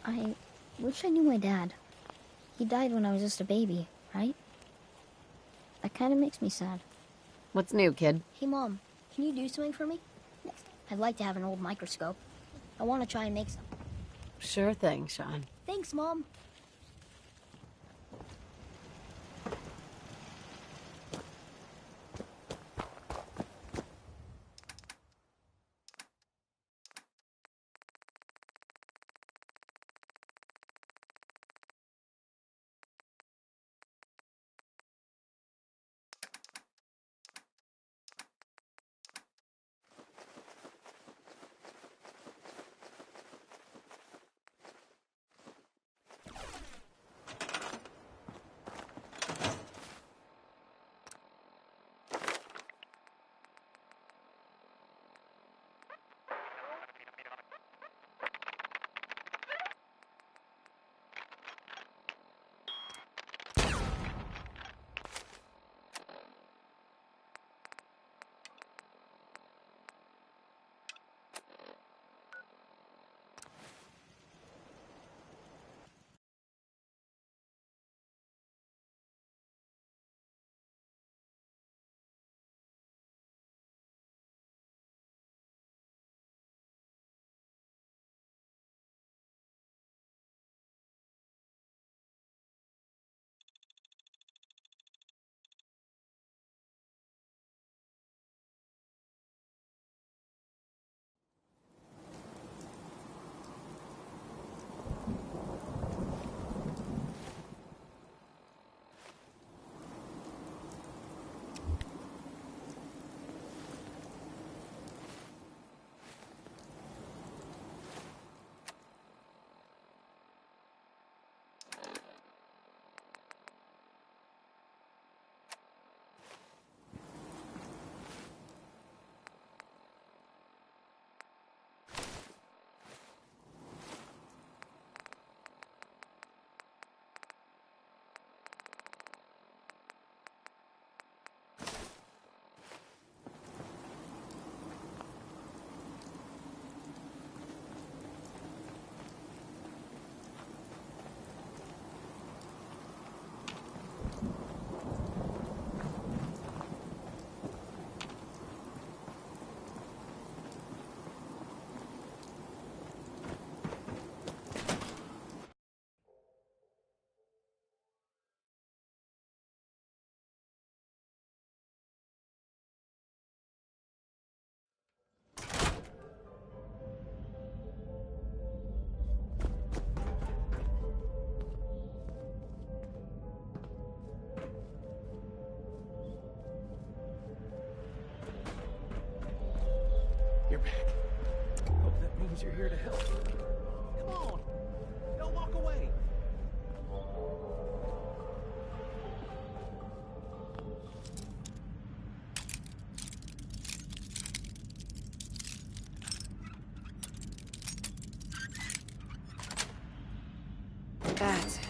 I wish I knew my dad. He died when I was just a baby, right? That kind of makes me sad. What's new, kid? Hey, Mom, can you do something for me? Next time. I'd like to have an old microscope. I want to try and make some. Sure thing, Sean. Thanks, Mom. back. Hope that means you're here to help. Come on. Don't walk away. That's it.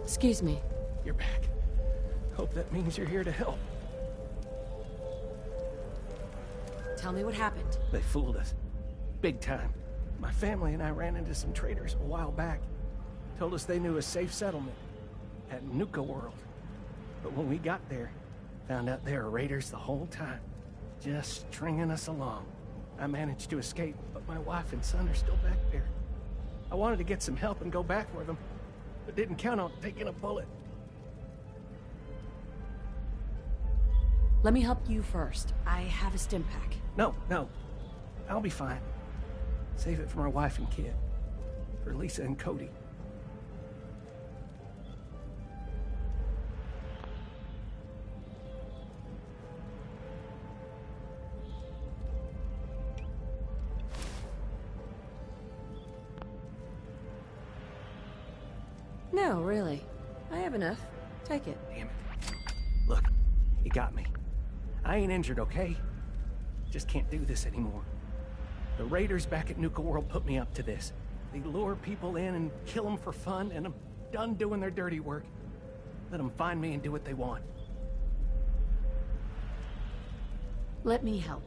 Excuse me. You're back. Hope that means you're here to help. Tell me what happened. They fooled us. Big time. My family and I ran into some traders a while back. Told us they knew a safe settlement at Nuka World. But when we got there, found out they were raiders the whole time. Just stringing us along. I managed to escape, but my wife and son are still back there. I wanted to get some help and go back for them, but didn't count on taking a bullet. Let me help you first. I have a stim pack. No. I'll be fine. Save it for my wife and kid. For Lisa and Cody. No, really. I have enough. Take it. Damn it. Look, you got me. I ain't injured, okay? Just can't do this anymore. The raiders back at Nuka World put me up to this. They lure people in and kill them for fun, and I'm done doing their dirty work. Let them find me and do what they want. Let me help.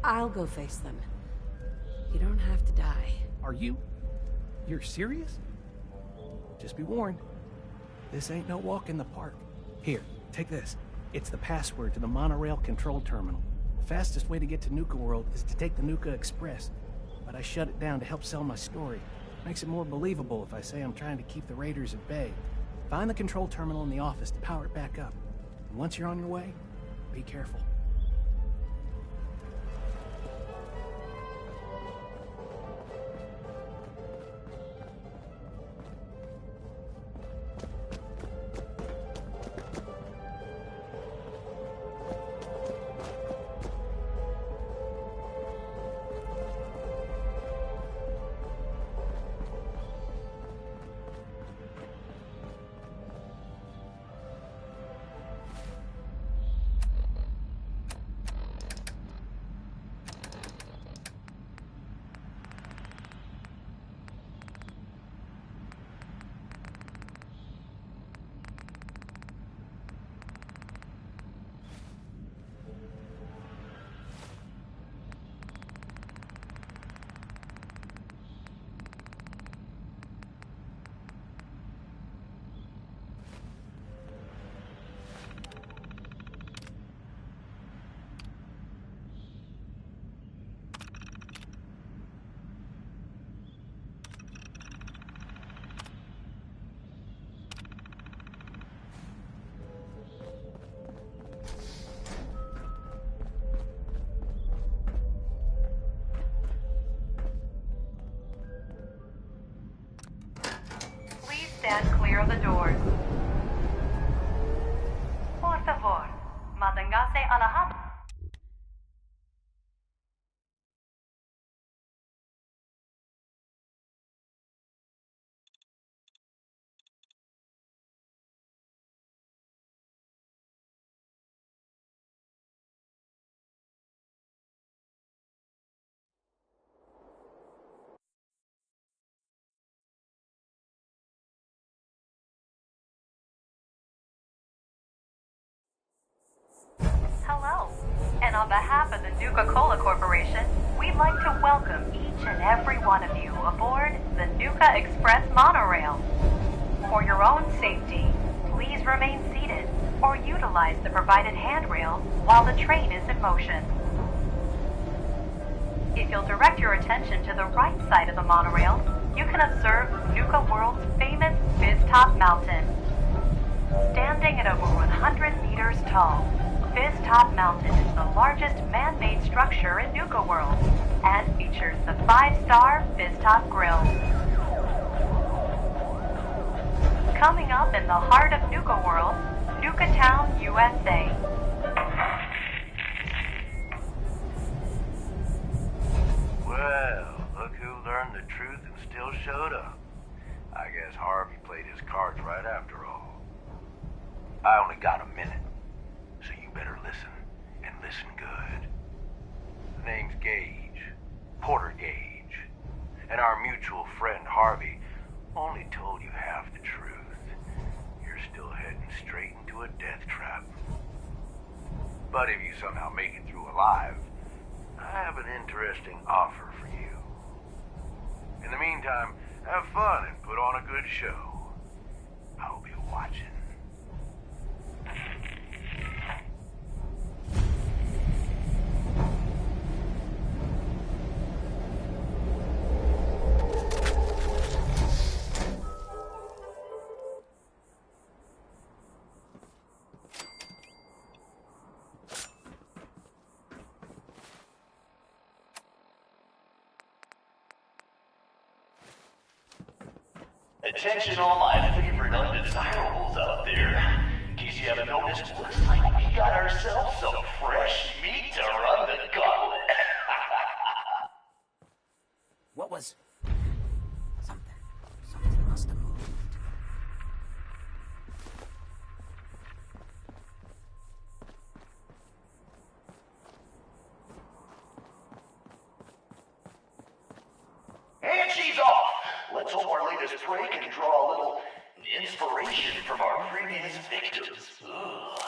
I'll go face them. You don't have to die. Are you? You're serious? Just be warned. This ain't no walk in the park. Here, take this. It's the password to the monorail control terminal. The fastest way to get to Nuka World is to take the Nuka Express. But I shut it down to help sell my story. Makes it more believable if I say I'm trying to keep the raiders at bay. Find the control terminal in the office to power it back up. And once you're on your way, be careful. Stand clear of the doors. Por favor, manténgase alejado. And on behalf of the Nuka-Cola Corporation, we'd like to welcome each and every one of you aboard the Nuka Express monorail. For your own safety, please remain seated or utilize the provided handrails while the train is in motion. If you'll direct your attention to the right side of the monorail, you can observe Nuka World's famous Fizz-Top Mountain. Standing at over 100 meters tall, Fizz-Top Mountain is the largest man-made structure in Nuka World and features the 5-star Fizz-Top Grill. Coming up in the heart of Nuka World, Nuka Town, USA. Well, look who learned the truth and still showed up. I guess Harvey played his cards right after all. I only got a minute, so you better listen, and listen good. The name's Gage, Porter Gage, and our mutual friend Harvey only told you half the truth. You're still heading straight into a death trap. But if you somehow make it through alive, I have an interesting offer for you. In the meantime, have fun and put on a good show. I'll be watching. Attention all my favorite undesirables out there. In case you haven't noticed, looks like we got ourselves some fresh meat to run the gauntlet. What was... Something must have moved. And she's off! Let's hope our latest prey can draw a little inspiration from our previous victims. Ugh.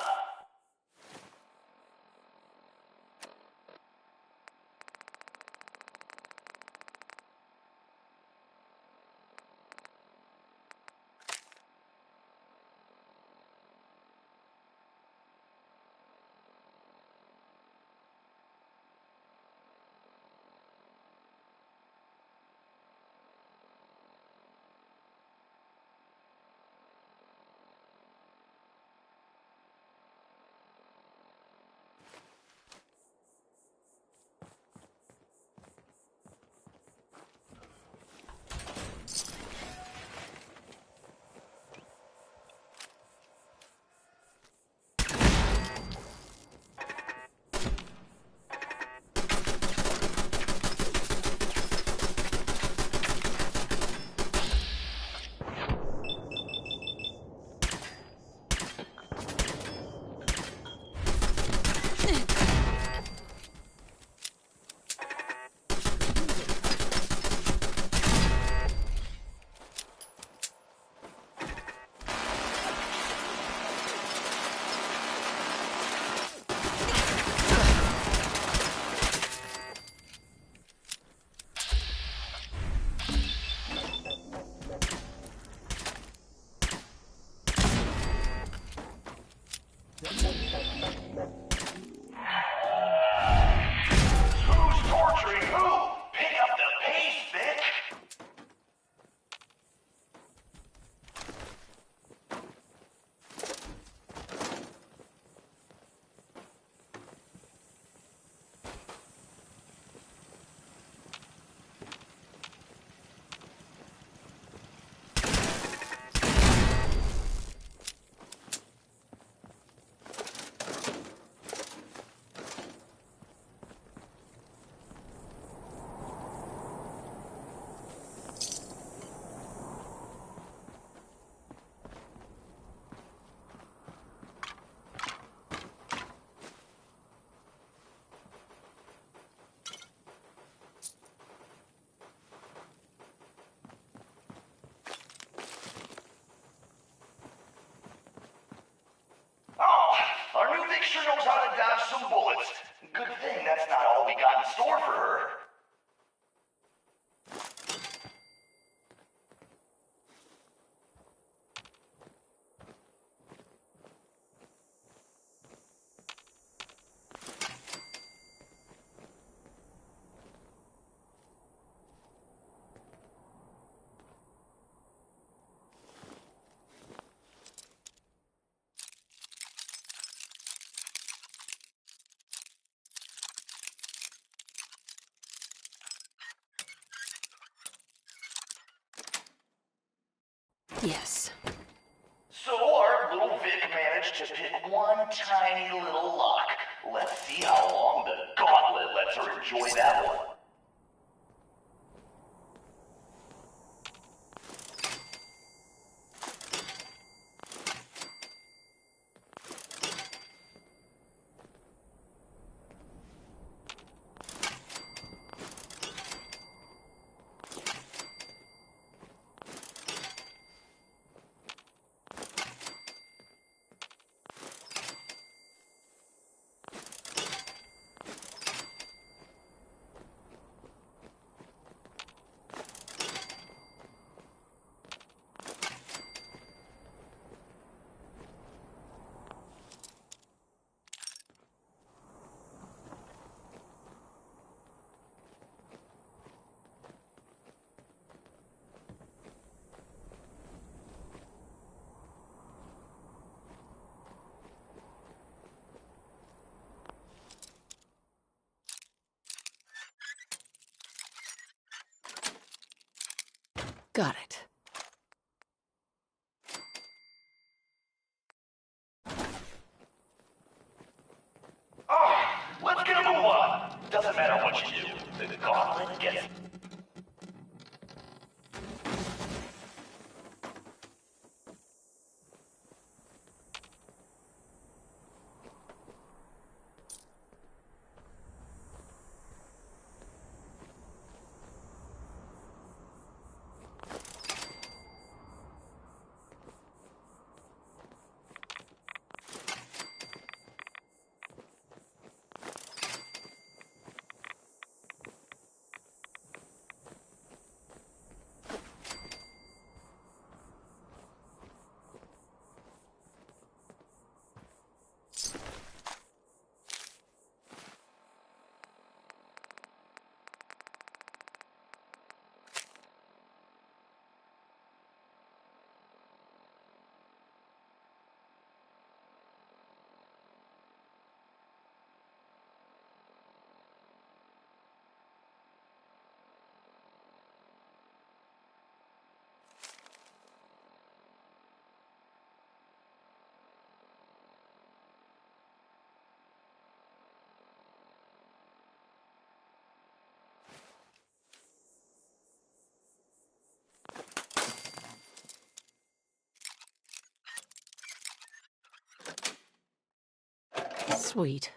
Vic sure knows how to dodge some bullets. Good thing that's not all we got in store for her. Yes. So our little Vic managed to pick one tiny little lock. Let's see how long the gauntlet lets her enjoy that one. Got it. Let's get a move on. Doesn't matter what you do, the gauntlet gets. Sweet.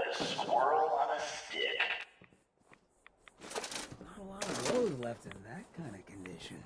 a squirrel on a stick. Not a lot of road left in that kind of condition.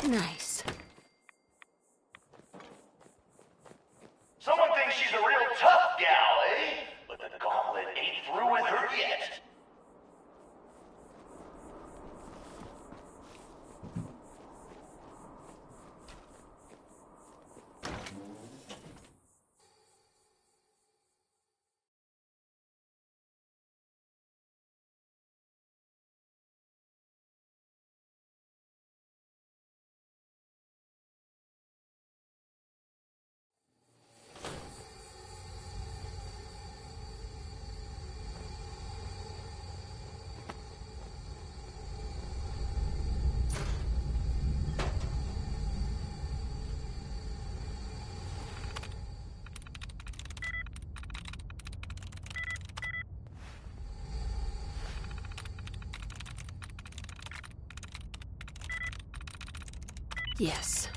Nice. Someone thinks she's a real tough gal, eh? But the gauntlet ain't through with her yet. Yes.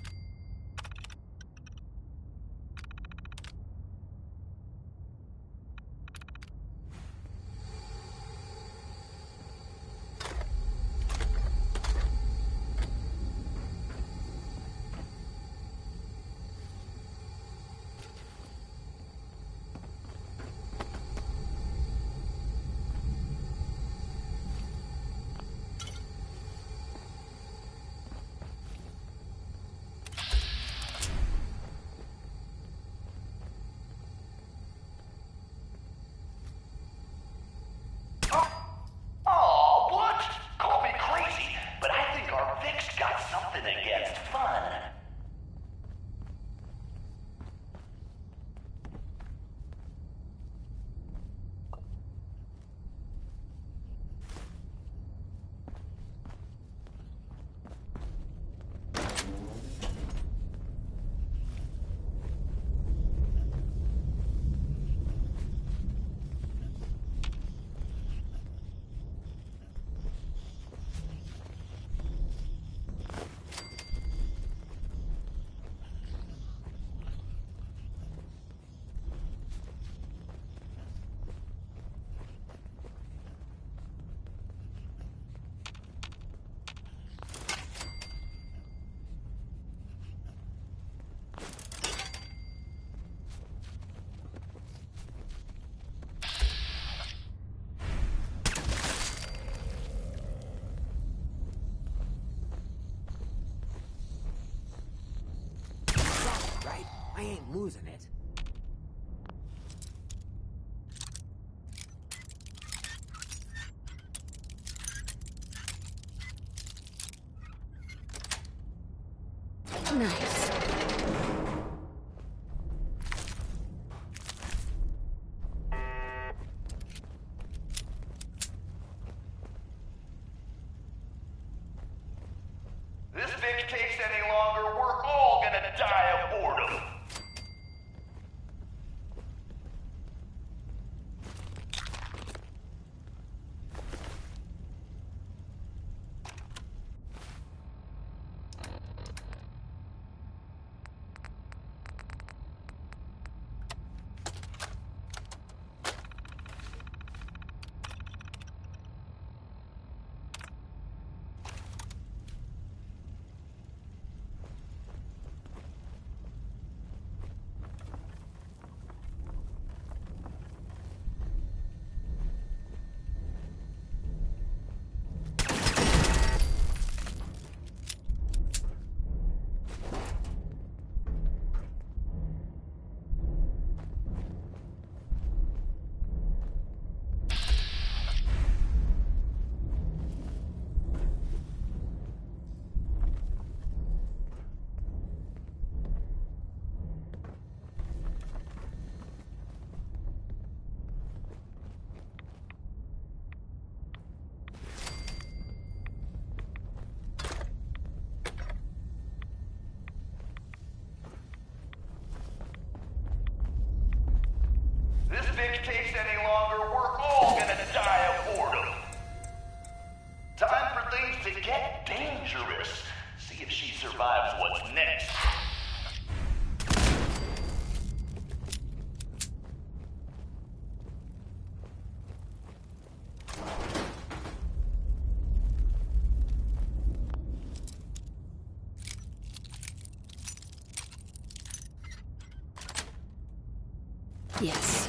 Oh, what? Call me crazy, but I think our Vic's got something against fun. Right? I ain't losing it. Nice. This Vic takes any longer, we're all gonna die of boredom. This bitch takes any longer, we're all gonna die of boredom. Time for things to get dangerous. See if she survives what's next. Yes.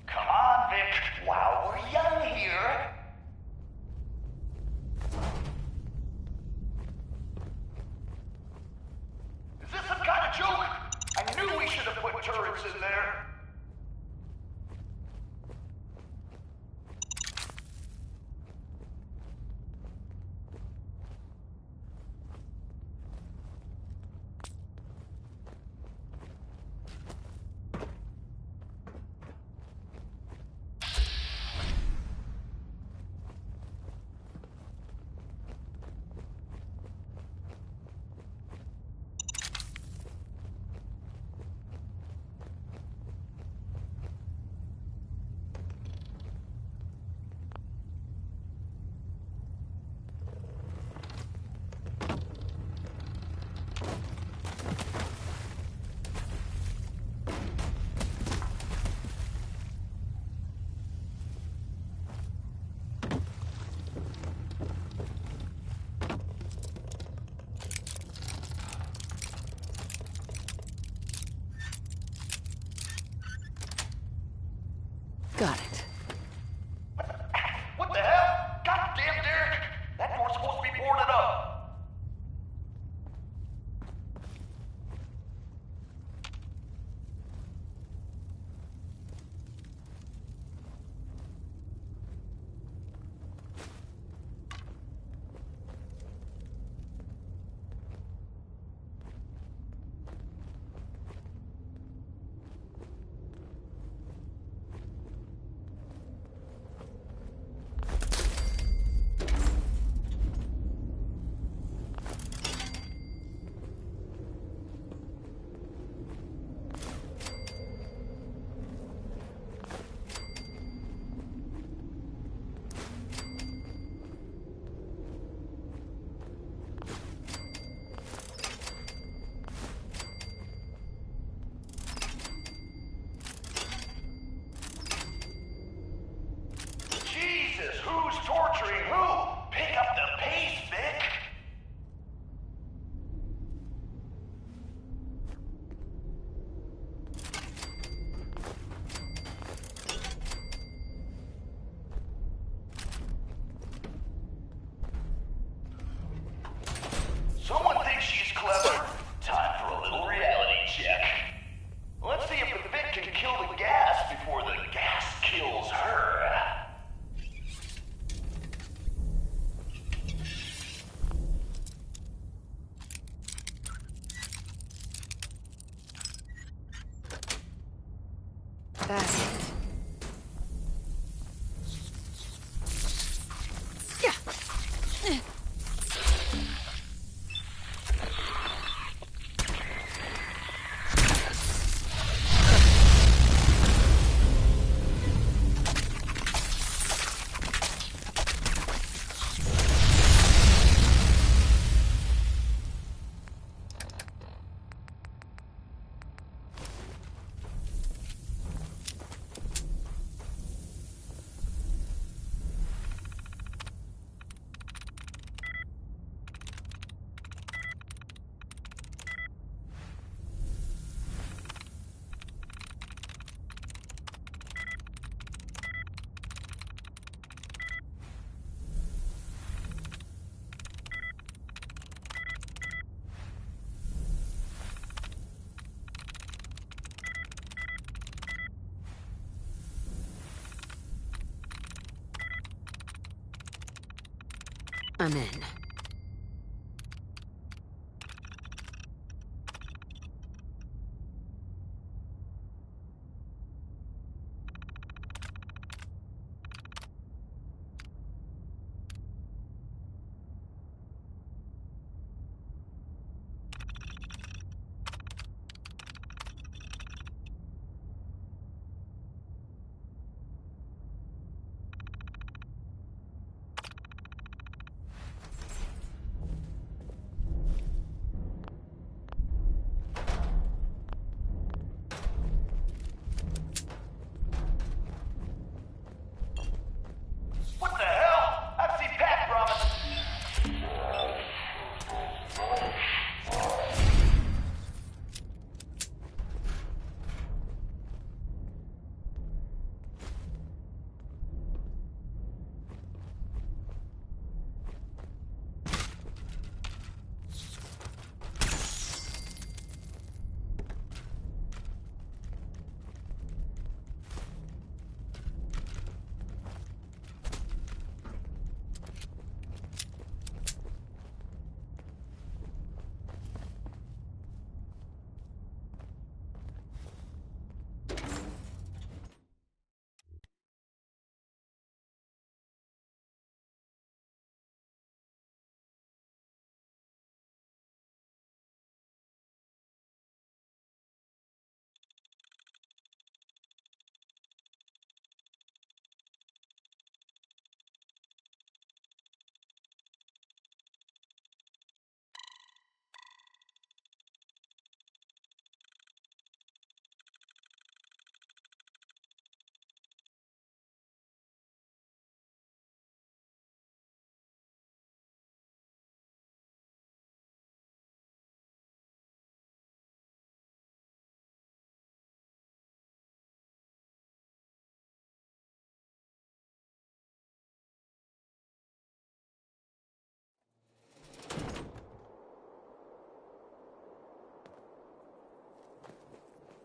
Come on, Vic, while we're young here. Is this some kind of joke? I knew we should have put turrets in there. Got it. What the hell? Goddamn, Derek! That door's supposed to be boarded up. Jesus, who's torturing who? Pick up the pace, Vic. Someone thinks she's clever. Time for a little reality check. Let's see if the Vic can kill the gas before the gas kills her. That's it. I'm in. What the hell? I've seen Pat promise.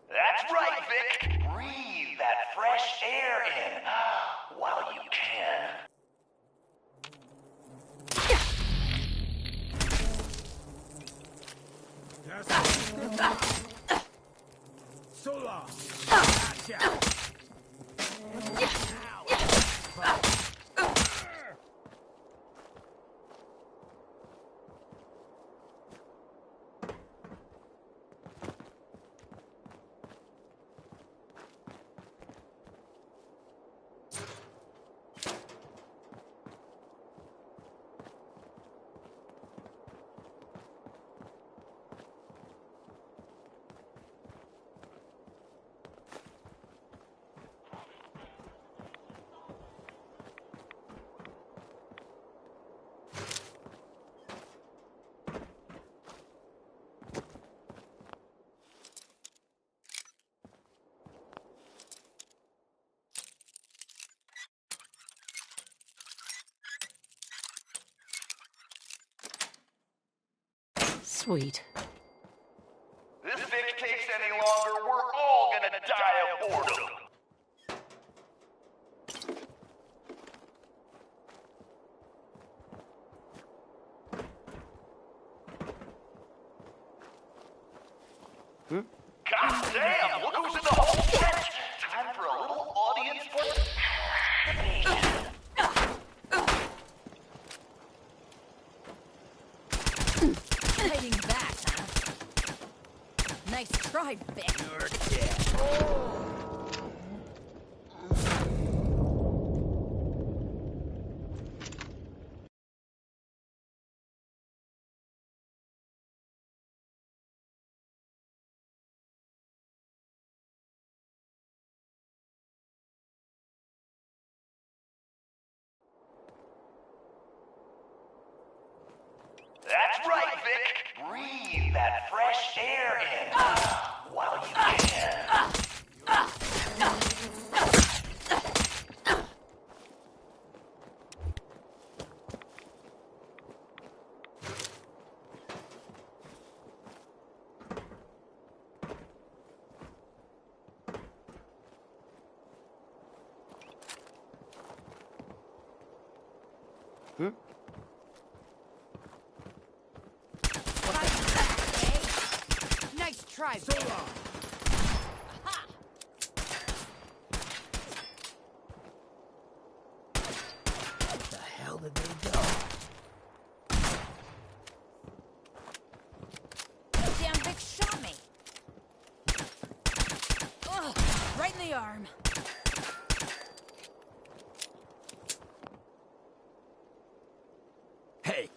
That's right, Vic. Breathe that fresh air in while you can. So long. Gotcha. Sweet. This Vic takes any longer, we're all gonna die of boredom. God damn, look who's in the home stretch! Time for a little audience participation. Fighting back, huh? Nice try, Vic. You're dead. That's right, Vic. Breathe that fresh air in while you can. try. So long. Where the hell did they go? Damn Vic shot me. Ugh, right in the arm. Hey.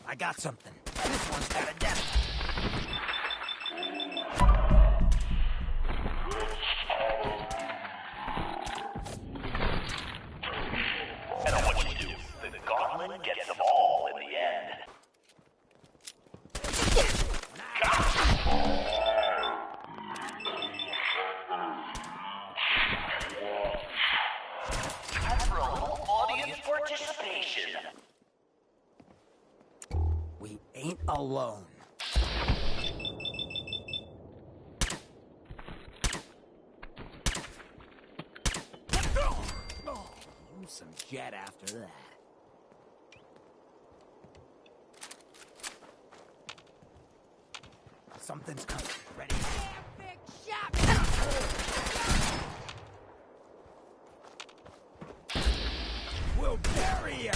I got something. This one's got a depth. I know what you do. The gauntlet gets them all in the end. Time for a little audience participation. We ain't alone. Use some jet after that. Something's coming. Ready? Big shot. We'll bury ya!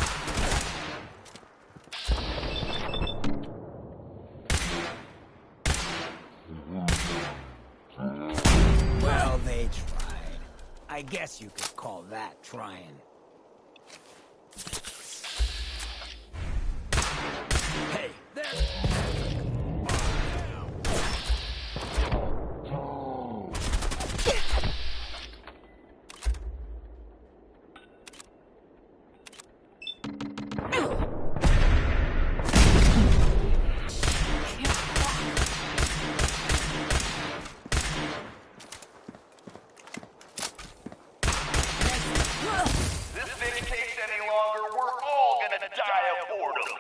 Well, they tried. I guess you could call that trying. Hey, there! This didn't take any longer. We're all gonna die of boredom.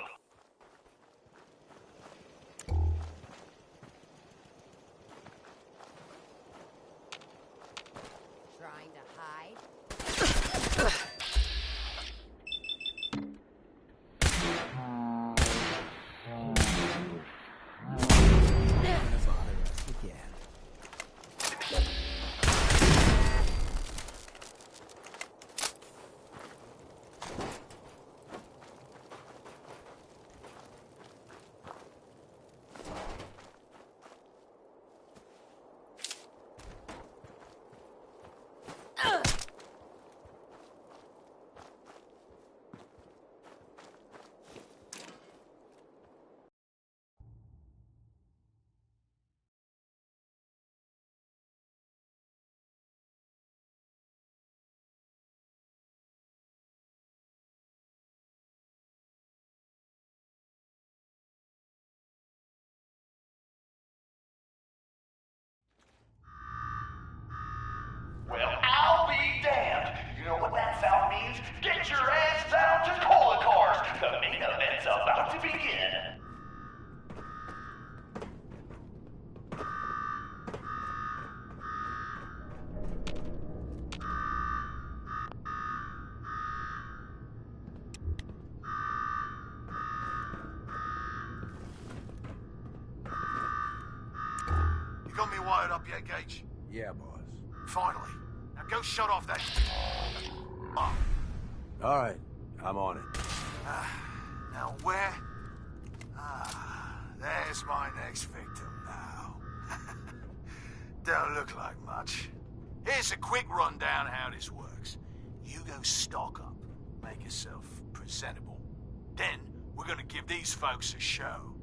Trying to hide. Gonna bother us again. Well, I'll be damned. You know what that sound means? Get your ass down to Cola Cars. The main event's about to begin. You got me wired up yet, Gage? Yeah, boss. Finally. Now go shut off that... Oh. All right, I'm on it. Now where? There's my next victim now. Don't look like much. Here's a quick rundown of how this works. You go stock up, make yourself presentable. Then we're gonna give these folks a show.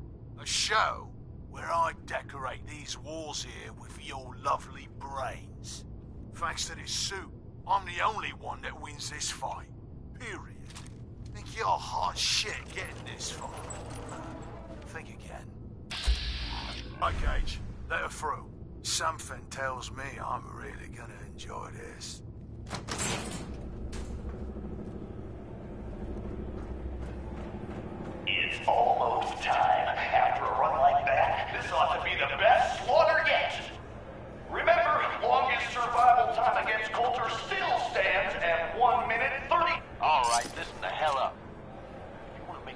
A show where I decorate these walls here with your lovely brains. Thanks to this suit, I'm the only one that wins this fight. Period. Think you're hot shit getting this far. Think again. Right, Gage, let her through. Something tells me I'm really gonna enjoy this. It's almost time. After a run like that, this ought to be the best slaughter yet. Remember, longest survival time against Coulter still stands at 1 minute 30. All right, listen the hell up. You want to make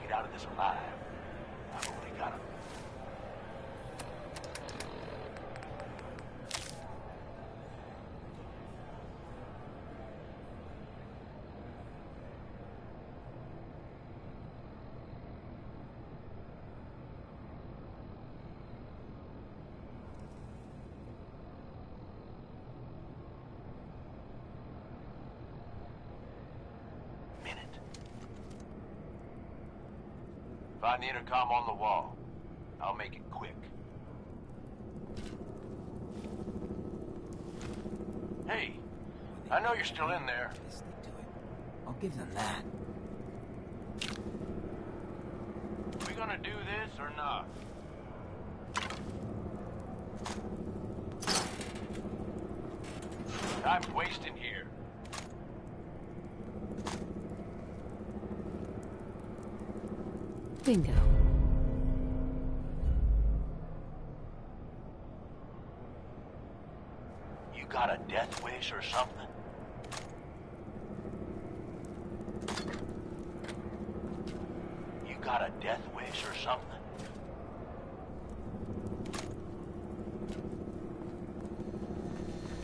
Find the intercom on the wall. I'll make it quick. Hey, I know you're still in there. I'll give them that. We gonna do this or not? Time's wasting here. Bingo. You got a death wish or something? You got a death wish or something?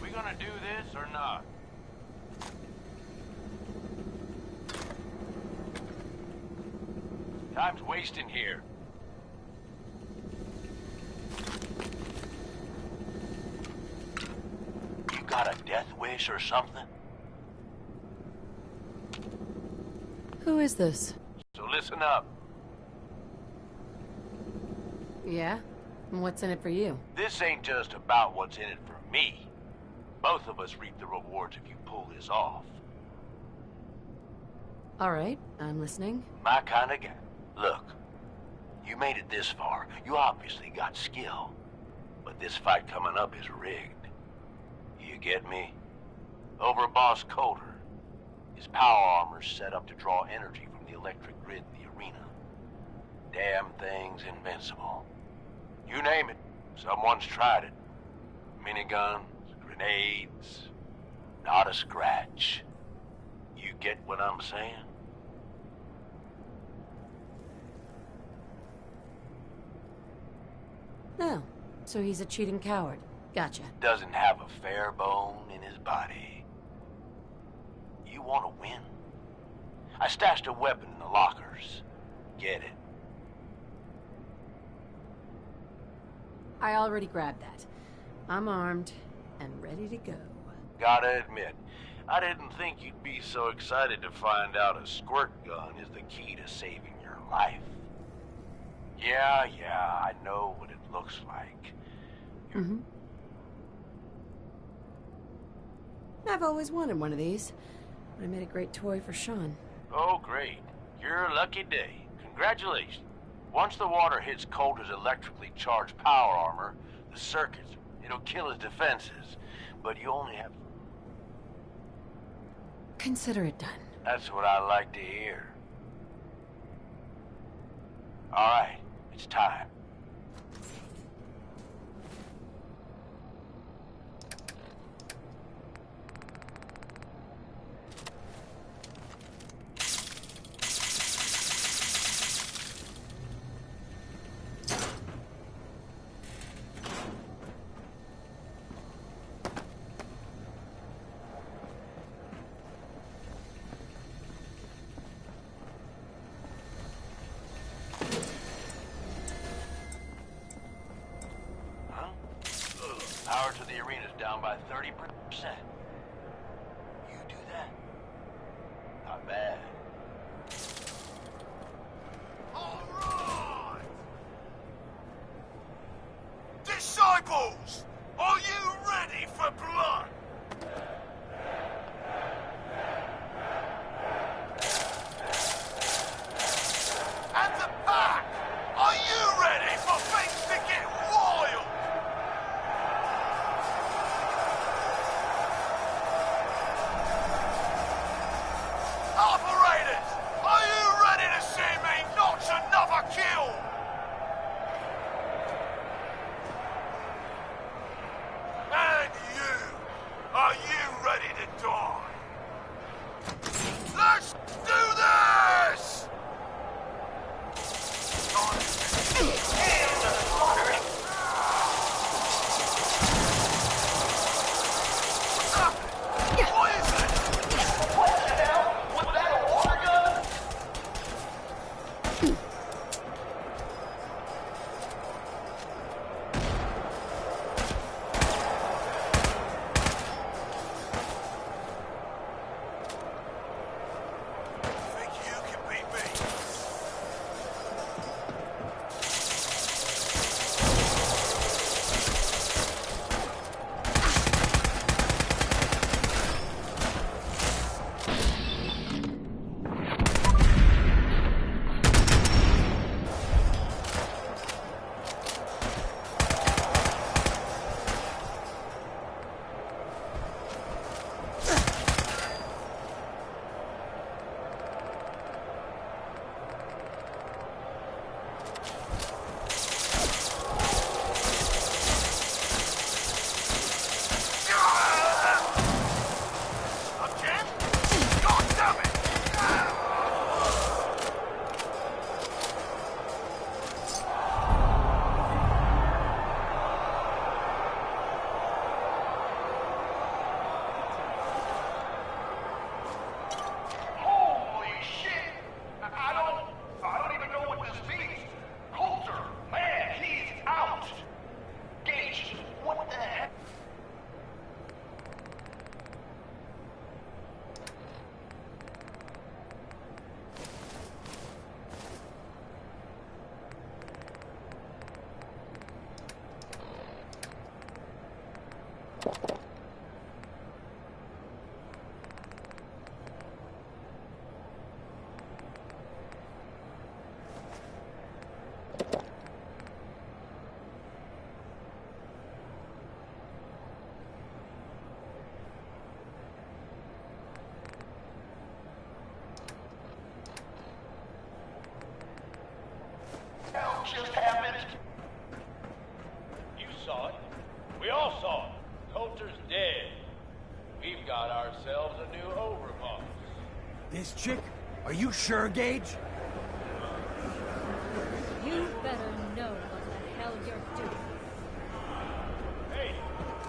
We gonna do this or not? Time's wasting here. You got a death wish or something? Who is this? So listen up. Yeah? And what's in it for you? This ain't just about what's in it for me. Both of us reap the rewards if you pull this off. All right, I'm listening. My kind of guy. Look, you made it this far. You obviously got skill. But this fight coming up is rigged. You get me? Over Boss Coulter. His power armor's set up to draw energy from the electric grid in the arena. Damn thing's invincible. You name it, someone's tried it. Miniguns, grenades, not a scratch. You get what I'm saying? No. So he's a cheating coward. Gotcha. Doesn't have a fair bone in his body. You want to win? I stashed a weapon in the lockers. Get it? I already grabbed that. I'm armed and ready to go. Gotta admit, I didn't think you'd be so excited to find out a squirt gun is the key to saving your life. Yeah, I know what it looks like. Mm-hmm. I've always wanted one of these. I made a great toy for Sean. Oh, great. Your lucky day. Congratulations. Once the water hits Coulter's electrically charged power armor, the circuits, it'll kill his defenses. But you only have... Consider it done. That's what I like to hear. All right, it's time. Power to the arena's down by 30%. You do that? Not bad. All right! Disciples, are you ready for blood? And the pack, are you ready for things to get wild? Operators, are you ready to see me notch another kill? And you, Just happened? You saw it. We all saw it. Coulter's dead. We've got ourselves a new overboss. This chick? Are you sure, Gage? You better know what the hell you're doing. Hey,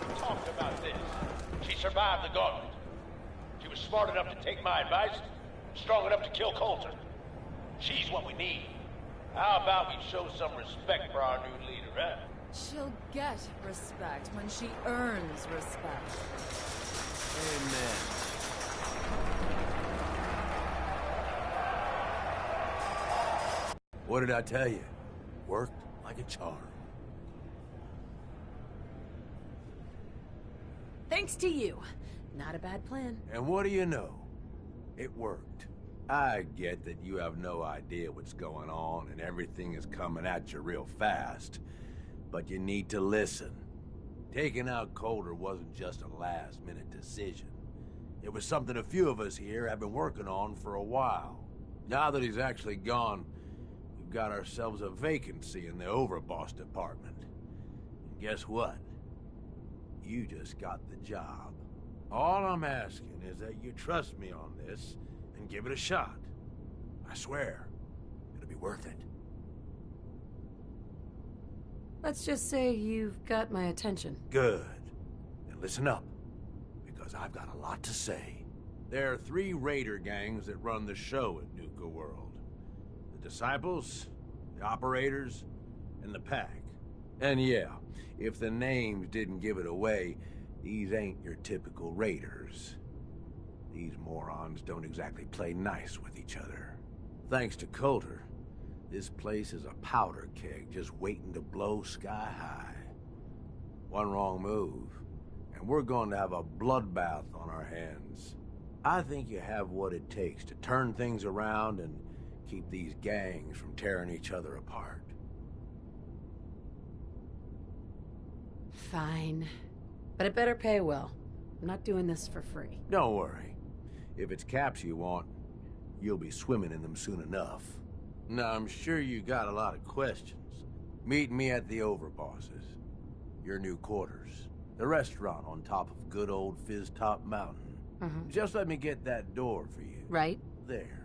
we talked about this. She survived the gauntlet. She was smart enough to take my advice, strong enough to kill Coulter. She's what we need. How about we show some respect for our new leader, huh? She'll get respect when she earns respect. Amen. What did I tell you? Worked like a charm. Thanks to you. Not a bad plan. And what do you know? It worked. I get that you have no idea what's going on and everything is coming at you real fast, but you need to listen. Taking out Coulter wasn't just a last-minute decision. It was something a few of us here have been working on for a while. Now that he's actually gone, we've got ourselves a vacancy in the overboss department. And guess what? You just got the job. All I'm asking is that you trust me on this and give it a shot. I swear, it'll be worth it. Let's just say you've got my attention. Good. Then listen up, because I've got a lot to say. There are 3 raider gangs that run the show at Nuka World. The Disciples, the Operators, and the Pack. And yeah, if the names didn't give it away, these ain't your typical raiders. These morons don't exactly play nice with each other. Thanks to Coulter, this place is a powder keg just waiting to blow sky high. One wrong move, and we're going to have a bloodbath on our hands. I think you have what it takes to turn things around and keep these gangs from tearing each other apart. Fine. But it better pay well. I'm not doing this for free. Don't worry. If it's caps you want, you'll be swimming in them soon enough. Now, I'm sure you got a lot of questions. Meet me at the Overbosses. Your new quarters. The restaurant on top of good old Fizz Top Mountain. Just let me get that door for you. Right? There.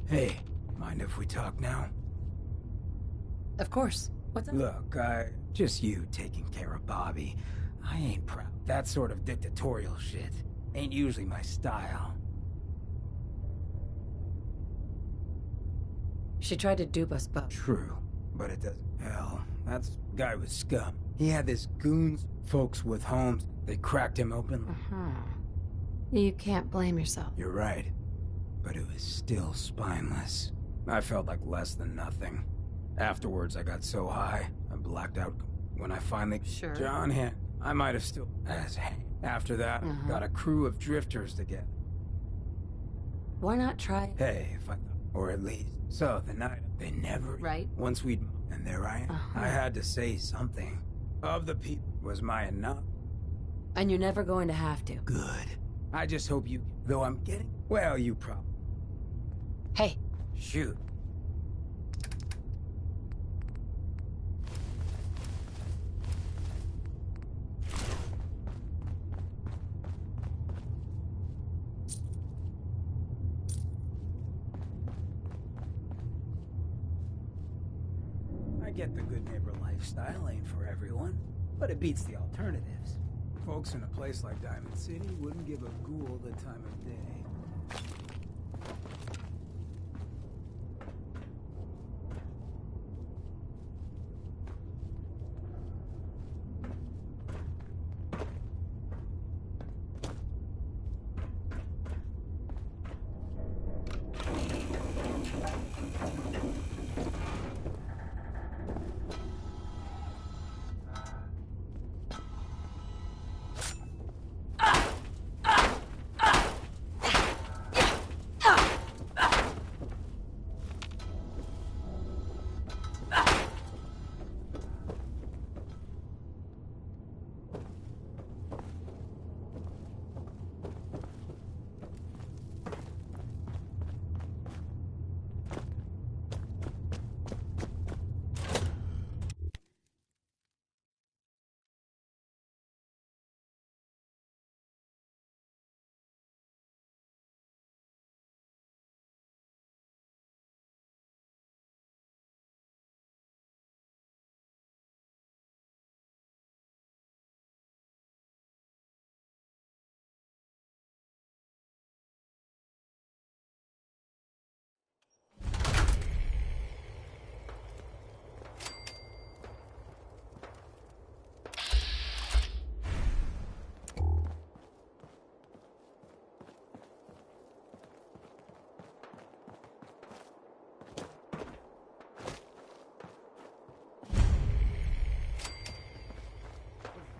Hey, mind if we talk now? Of course. What's up? Look, just you taking care of Bobby. I ain't proud. That sort of dictatorial shit ain't usually my style. She tried to dupe us both. True, but it doesn't. Hell, that guy was scum. He had this goons, folks with homes. They cracked him open. You can't blame yourself. You're right, but it was still spineless. I felt like less than nothing. Afterwards, I got so high, I blacked out. When I finally... Sure. John had... I might have still... After that, got a crew of drifters together. Why not try... Hey, if I... Or at least... So, the night, they never... Right. Once we'd... And there I am. I had to say something. Of the people, was my enough? And you're never going to have to. Good. I just hope you... Though I'm getting... Well, you probably... Hey. Shoot. I get the good neighbor lifestyle ain't for everyone, but it beats the alternatives. Folks in a place like Diamond City wouldn't give a ghoul the time of day.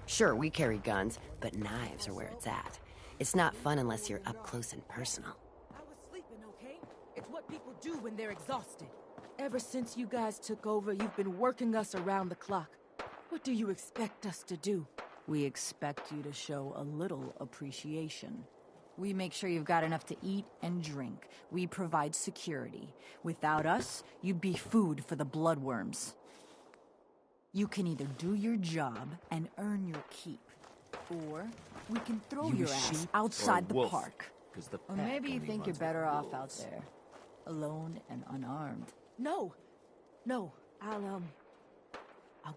Sure, we carry guns, but knives are where it's at. It's not fun unless you're up close and personal. I was sleeping, okay? It's what people do when they're exhausted. Ever since you guys took over, you've been working us around the clock. What do you expect us to do? We expect you to show a little appreciation. We make sure you've got enough to eat and drink. We provide security. Without us, you'd be food for the bloodworms. You can either do your job and earn your keep, or we can throw your ass outside the park. Or maybe you think you're better off out there, alone and unarmed. No, I'll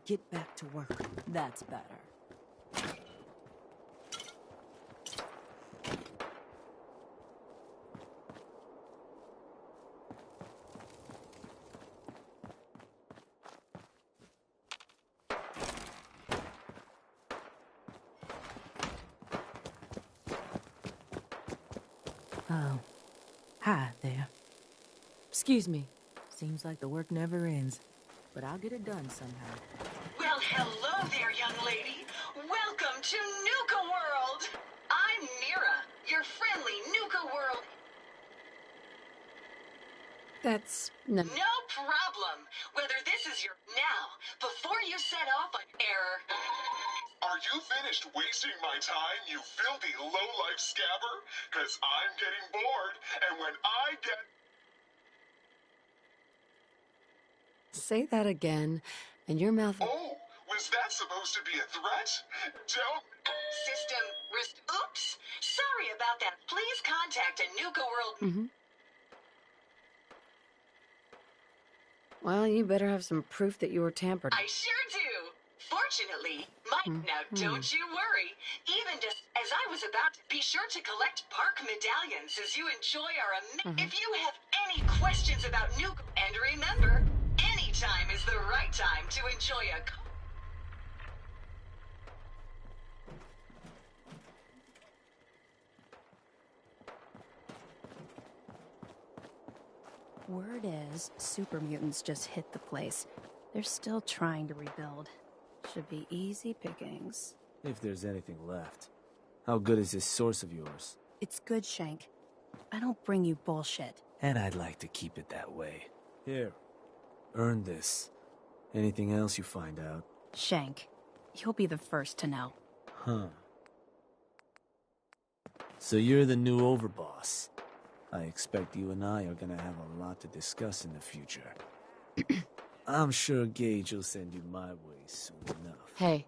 get back to work. That's better. Oh. Hi there. Excuse me. Seems like the work never ends, but I'll get it done somehow. Well, hello there, young lady. Welcome to Nuka World. I'm Mira, your friendly Nuka World. That's... No. No problem. Whether this is your... Now, before you set off on error... Are you finished wasting my time, you filthy low-life scabber? 'Cause I'm getting bored, and when I get... Say that again, and your mouth... Oh, was that supposed to be a threat? Don't... System... Oops. Sorry about that. Please contact a Nuka World... Well, you better have some proof that you were tampered. I sure do. Fortunately, now don't you worry. Even just as I was about to be sure to collect park medallions as you enjoy our If you have any questions about Nuke, and remember, any time is the right time to enjoy a Word is, super mutants just hit the place. They're still trying to rebuild. Should be easy pickings. If there's anything left. How good is this source of yours? It's good, Shank. I don't bring you bullshit. And I'd like to keep it that way. Here. Earn this. Anything else you find out? Shank, you'll be the first to know. Huh. So you're the new overboss. I expect you and I are gonna have a lot to discuss in the future. I'm sure Gage will send you my way soon enough. Hey.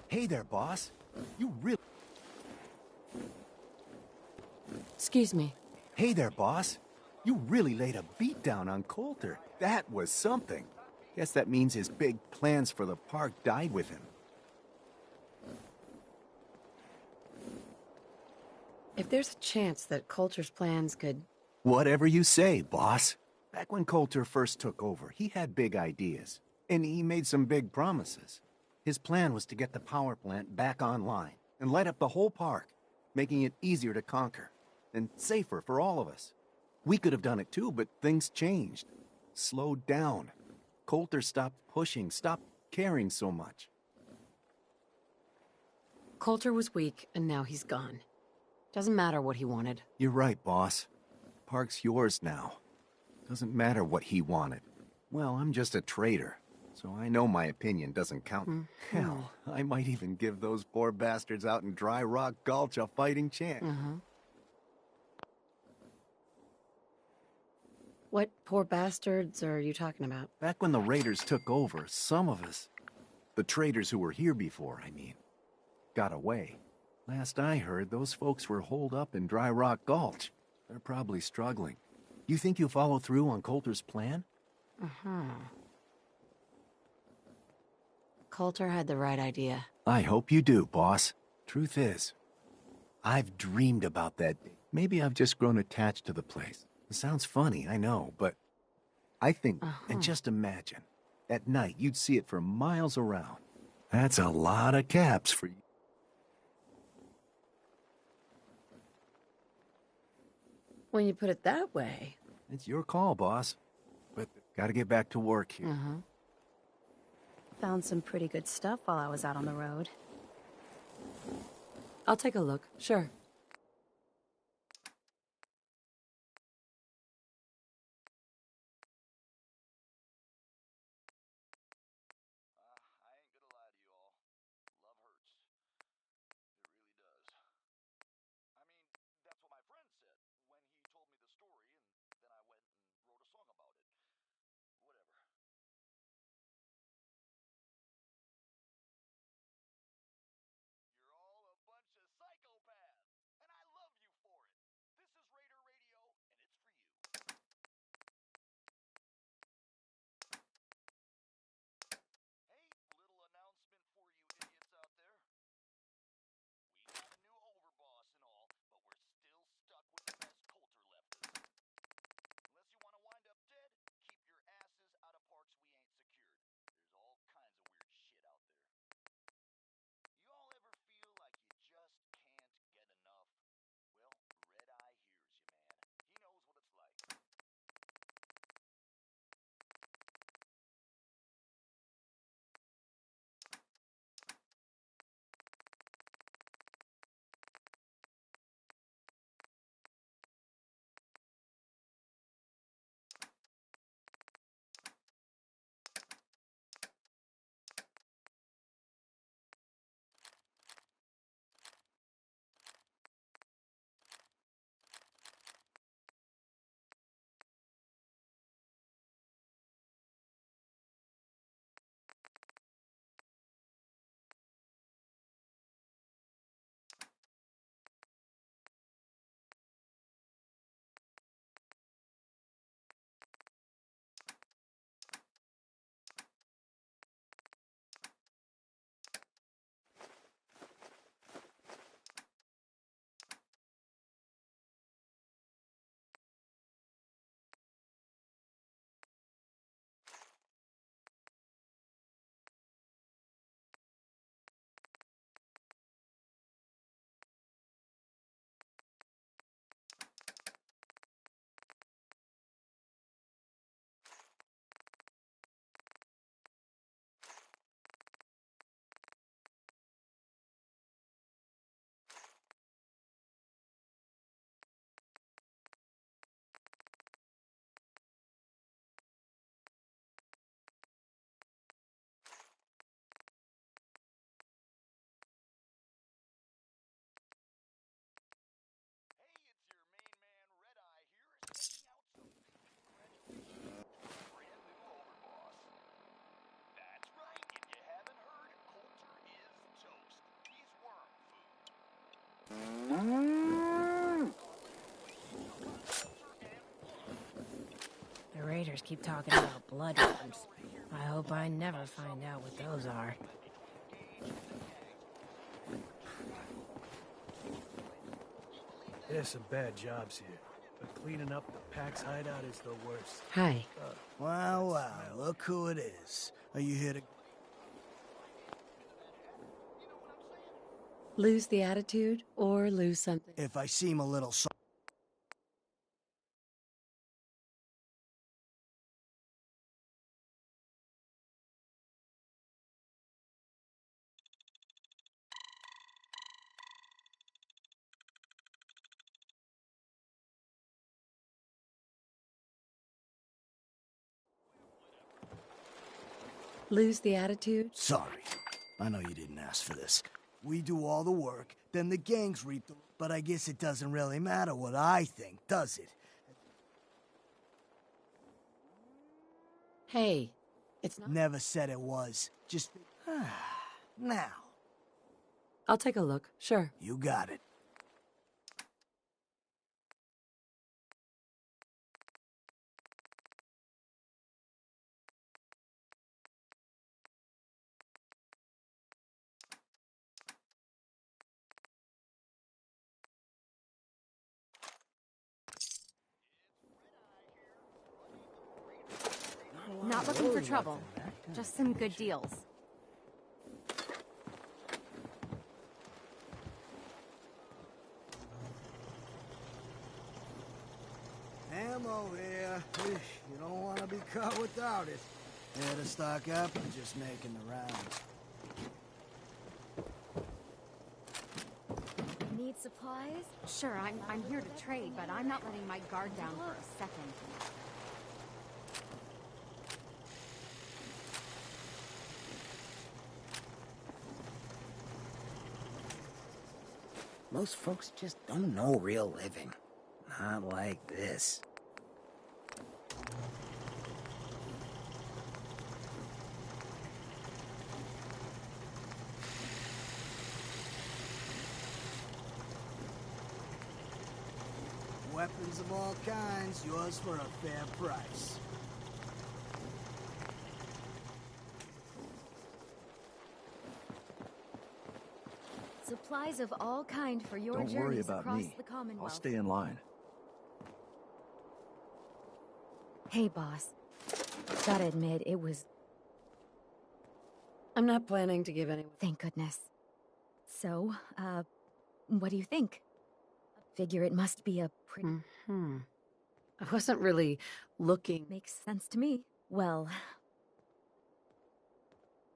Hey there, boss. You really... Excuse me. Hey there, boss. You really laid a beat down on Coulter. That was something. Guess that means his big plans for the park died with him. If there's a chance that Coulter's plans could... Whatever you say, boss. Back when Coulter first took over, he had big ideas. And he made some big promises. His plan was to get the power plant back online and light up the whole park, making it easier to conquer and safer for all of us. We could have done it too, but things changed. Slowed down. Coulter stopped pushing, stopped caring so much. Coulter was weak, and now he's gone. Doesn't matter what he wanted. You're right, boss. Park's yours now. Doesn't matter what he wanted. Well, I'm just a trader, so I know my opinion doesn't count. Hell, I might even give those poor bastards out in Dry Rock Gulch a fighting chance. What poor bastards are you talking about? Back when the Raiders took over, some of us, the traders who were here before, I mean, got away. Last I heard, those folks were holed up in Dry Rock Gulch. They're probably struggling. You think you'll follow through on Coulter's plan? Coulter had the right idea. I hope you do, boss. Truth is, I've dreamed about that. Maybe I've just grown attached to the place. It sounds funny, I know, but I think, and just imagine, at night you'd see it for miles around. That's a lot of caps for you. When you put it that way. It's your call, boss. But gotta get back to work here. Found some pretty good stuff while I was out on the road. I'll take a look, sure. raiders keep talking about bloodworms. I hope I never find out what those are. There's some bad jobs here, but cleaning up the Pax hideout is the worst. Hi. Wow, look who it is. Are you here to... Lose the attitude or lose something? If I seem a little... Lose the attitude? Sorry. I know you didn't ask for this. We do all the work, then the gangs reap the... But I guess it doesn't really matter what I think, does it? Hey, it's not... Never said it was. Just... now. I'll take a look, sure. You got it. Not looking for trouble. Just some good deals. Ammo here. You don't want to be caught without it. Here to stock up and just making the rounds. Need supplies? Sure, I'm here to trade, but I'm not letting my guard down for a second. Most folks just don't know real living. Not like this. Weapons of all kinds, yours for a fair price. Supplies of all kind for your Don't worry journeys about across me. the Commonwealth. I'll stay in line. Hey, boss. Gotta admit, it was... I'm not planning to give anyone... Thank goodness. So, what do you think? Figure it must be a pretty... I wasn't really looking... Makes sense to me. Well...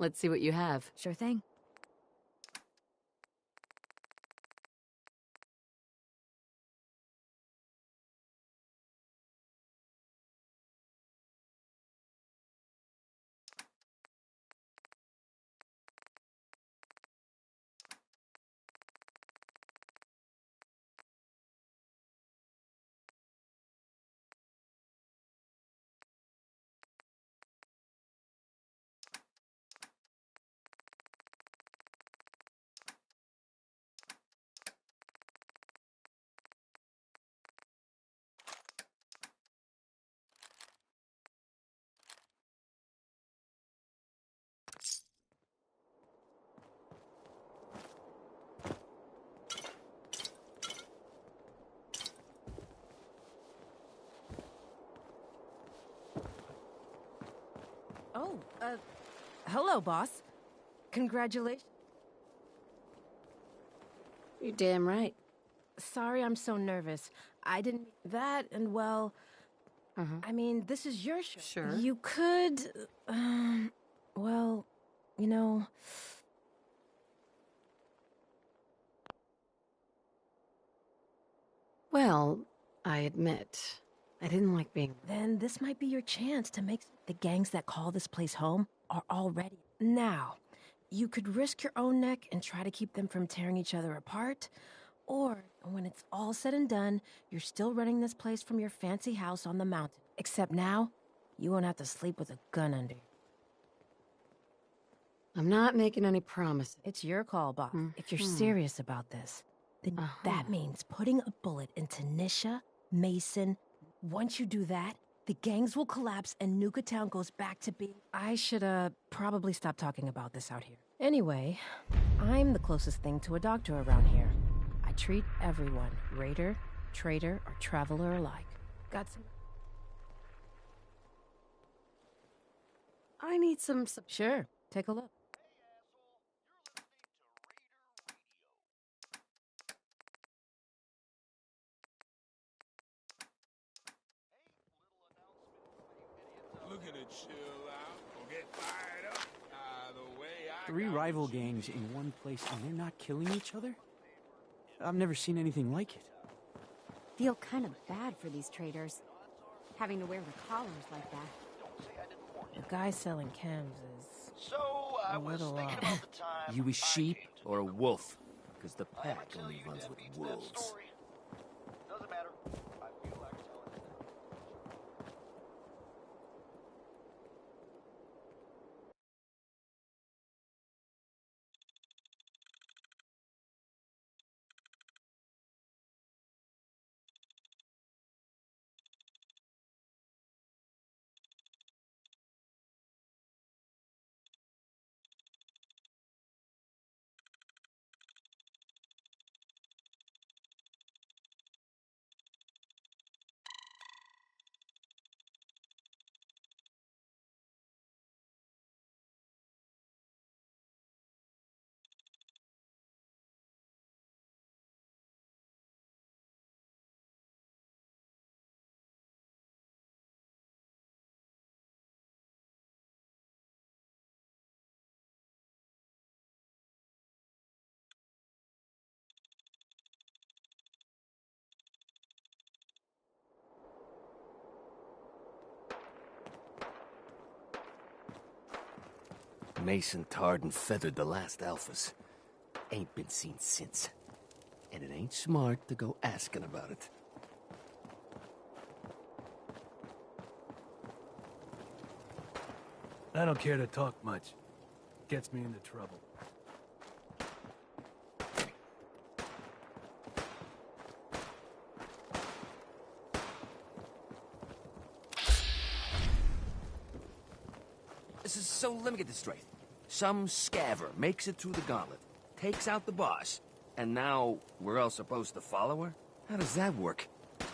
Let's see what you have. Sure thing. Oh, hello, boss. Congratulations. You're damn right. Sorry I'm so nervous. I didn't... That, and well... I mean, this is your show. Sure. You could... well, you know... Well, I admit, I didn't like being... Then this might be your chance to make... The gangs that call this place home are already... Now, you could risk your own neck and try to keep them from tearing each other apart, or when it's all said and done, you're still running this place from your fancy house on the mountain. Except now, you won't have to sleep with a gun under you. I'm not making any promises. It's your call, boss. If you're serious about this, then that means putting a bullet into Nisha, Mason. Once you do that, the gangs will collapse and Nuka Town goes back to being... I should, probably stop talking about this out here. Anyway, I'm the closest thing to a doctor around here. I treat everyone, raider, trader, or traveler alike. Got some... I need some... Sure, take a look. Looking to chill out or get fired up. The way I 3 rival gangs in one place and they're not killing each other? I've never seen anything like it. Feel kind of bad for these traders, having to wear the collars like that. The guy selling chems is... So, I was thinking about the time... You a sheep or a wolf? Because the pack only runs with wolves. Doesn't matter. I feel like telling it. Mason tarred and feathered the last alphas. Ain't been seen since. And it ain't smart to go asking about it. I don't care to talk much. Gets me into trouble. So let me get this straight. Some scaver makes it through the gauntlet, takes out the boss, and now we're all supposed to follow her? How does that work?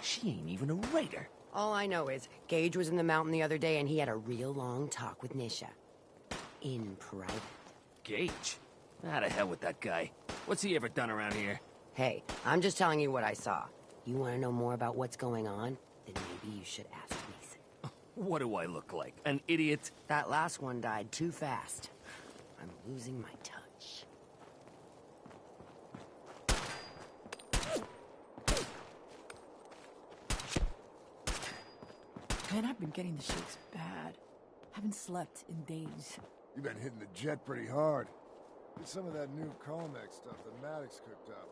She ain't even a raider. All I know is Gage was in the mountain the other day and he had a real long talk with Nisha. In private. Gage? How the hell with that guy? What's he ever done around here? Hey, I'm just telling you what I saw. You want to know more about what's going on? Then maybe you should ask Mason. What do I look like? An idiot? That last one died too fast. I'm losing my touch. Man, I've been getting the shakes bad. Haven't slept in days. You've been hitting the jet pretty hard. Get some of that new Colmex stuff that Maddox cooked up.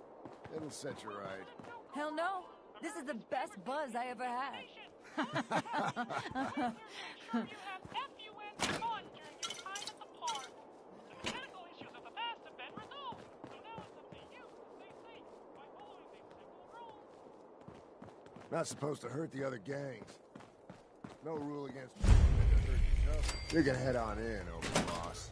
It'll set you right. Hell no! This is the best buzz I ever had. Not supposed to hurt the other gangs. No rule against people that hurt each other. You're gonna head on in, overboss.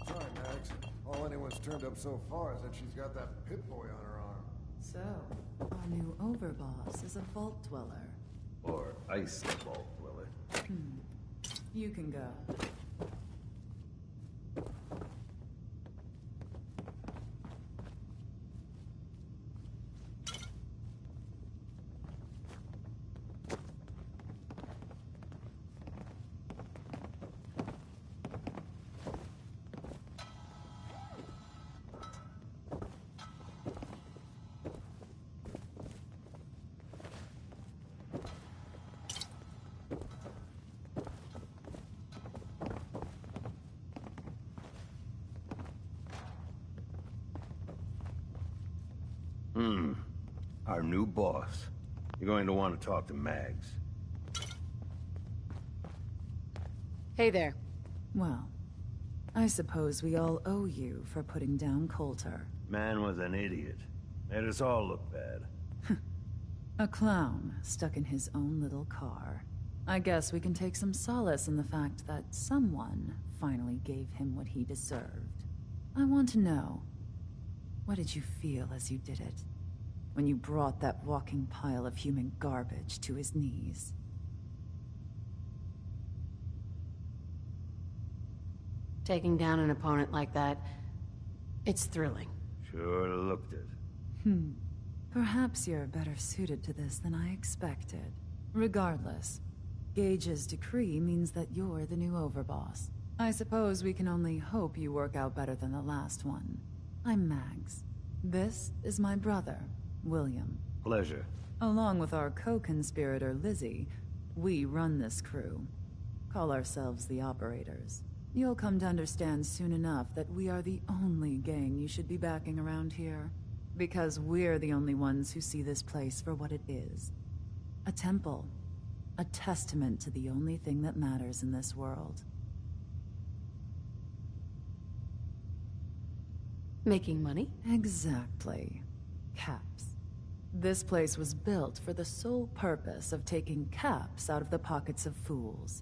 Sorry, Max. All anyone's turned up so far is that she's got that Pip-Boy on her arm. So, our new overboss is a vault dweller. Or ice vault dweller. You can go. Our new boss. You're going to want to talk to Mags. Hey there. Well, I suppose we all owe you for putting down Coulter. Man was an idiot. Made us all look bad. A clown stuck in his own little car. I guess we can take some solace in the fact that someone finally gave him what he deserved. I want to know, what did you feel as you did it? When you brought that walking pile of human garbage to his knees? Taking down an opponent like that, it's thrilling. Sure looked it. Perhaps you're better suited to this than I expected. Regardless, Gage's decree means that you're the new overboss. I suppose we can only hope you work out better than the last one. I'm Mags. This is my brother, William. Pleasure. Along with our co-conspirator, Lizzie, we run this crew. Call ourselves the Operators. You'll come to understand soon enough that we are the only gang you should be backing around here. Because we're the only ones who see this place for what it is. A temple. A testament to the only thing that matters in this world. Making money? Exactly. Caps. This place was built for the sole purpose of taking caps out of the pockets of fools.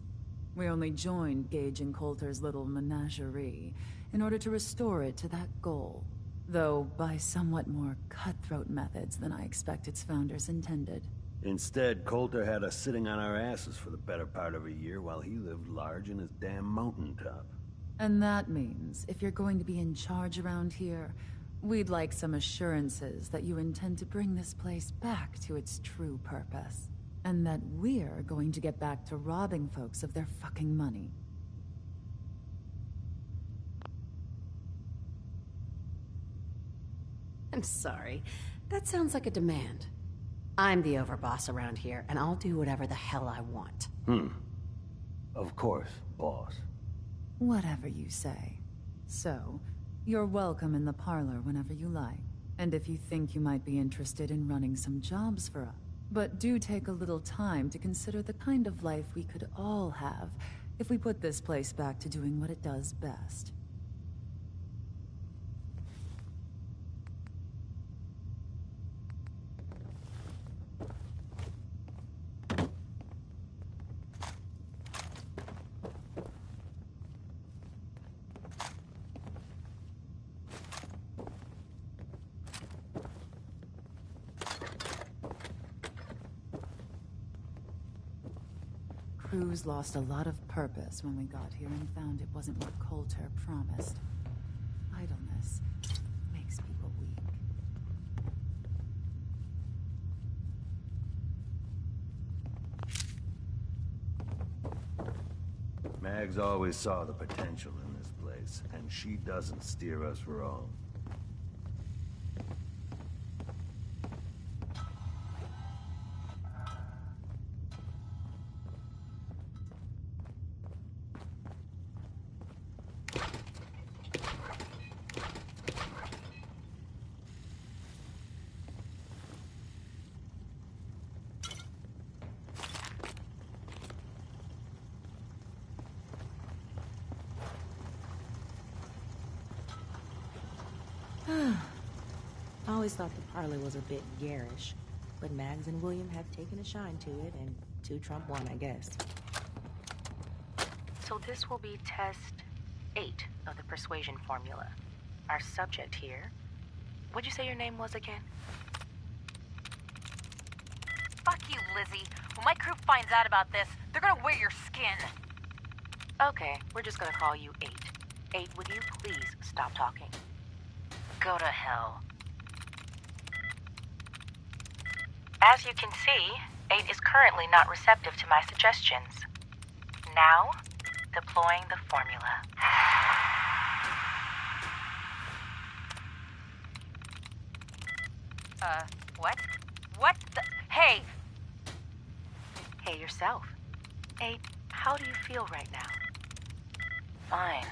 We only joined Gage and Coulter's little menagerie in order to restore it to that goal, though by somewhat more cutthroat methods than I expect its founders intended. Instead, Coulter had us sitting on our asses for the better part of a year while he lived large in his damn mountaintop. And that means, if you're going to be in charge around here, we'd like some assurances that you intend to bring this place back to its true purpose. And that we're going to get back to robbing folks of their fucking money. I'm sorry. That sounds like a demand. I'm the overboss around here, and I'll do whatever the hell I want. Of course, boss. Whatever you say. So, you're welcome in the parlor whenever you like. And if you think you might be interested in running some jobs for us. But do take a little time to consider the kind of life we could all have if we put this place back to doing what it does best. Cruz lost a lot of purpose when we got here and found it wasn't what Coulter promised. Idleness makes people weak. Mags always saw the potential in this place, and she doesn't steer us wrong. I always thought the parlor was a bit garish, but Mags and William have taken a shine to it, and 2 trump 1, I guess. So this will be test 8 of the persuasion formula. Our subject here... What'd you say your name was again? Fuck you, Lizzie. When my crew finds out about this, they're gonna wear your skin. Okay, we're just gonna call you 8. 8, would you please stop talking? Go to hell. As you can see, 8 is currently not receptive to my suggestions. Now, deploying the formula. What? What the... Hey! Hey yourself. 8, how do you feel right now? Fine.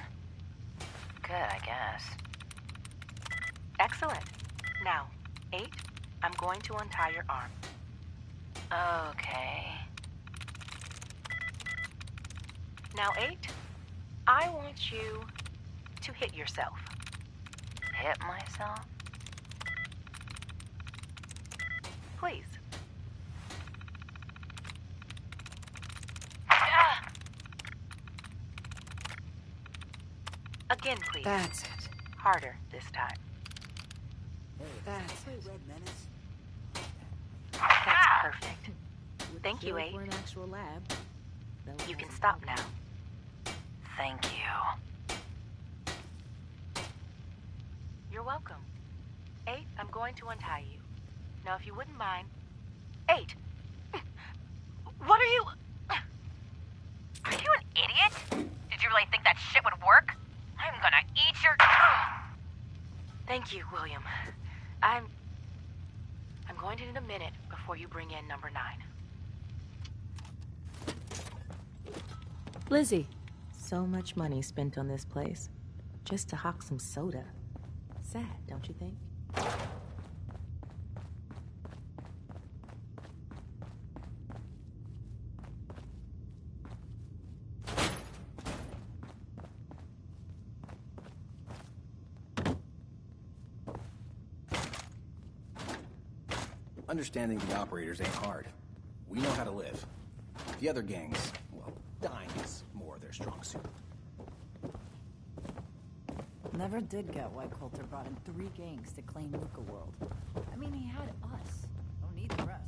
Good, I guess. Excellent. Now, 8, I'm going to untie your arm. Okay. Now, 8, I want you to hit yourself. Hit myself? Please. Again, please. That's it. Harder this time. That's Red Menace. That's perfect. Thank you, Kill 8. for an actual lab. You can stop now. Thank you. You're welcome. 8, I'm going to untie you. Now, if you wouldn't mind... 8! What are you... Are you an idiot? Did you really think that shit would work? I'm gonna eat your... Thank you, William. I'm going to need a minute before you bring in number 9. Lizzie. So much money spent on this place. Just to hawk some soda. Sad, don't you think? Understanding the operators ain't hard. We know how to live. The other gangs, well, dying is more their strong suit. Never did get why Coulter brought in 3 gangs to claim Nuka World. I mean, he had us. Don't need the rest.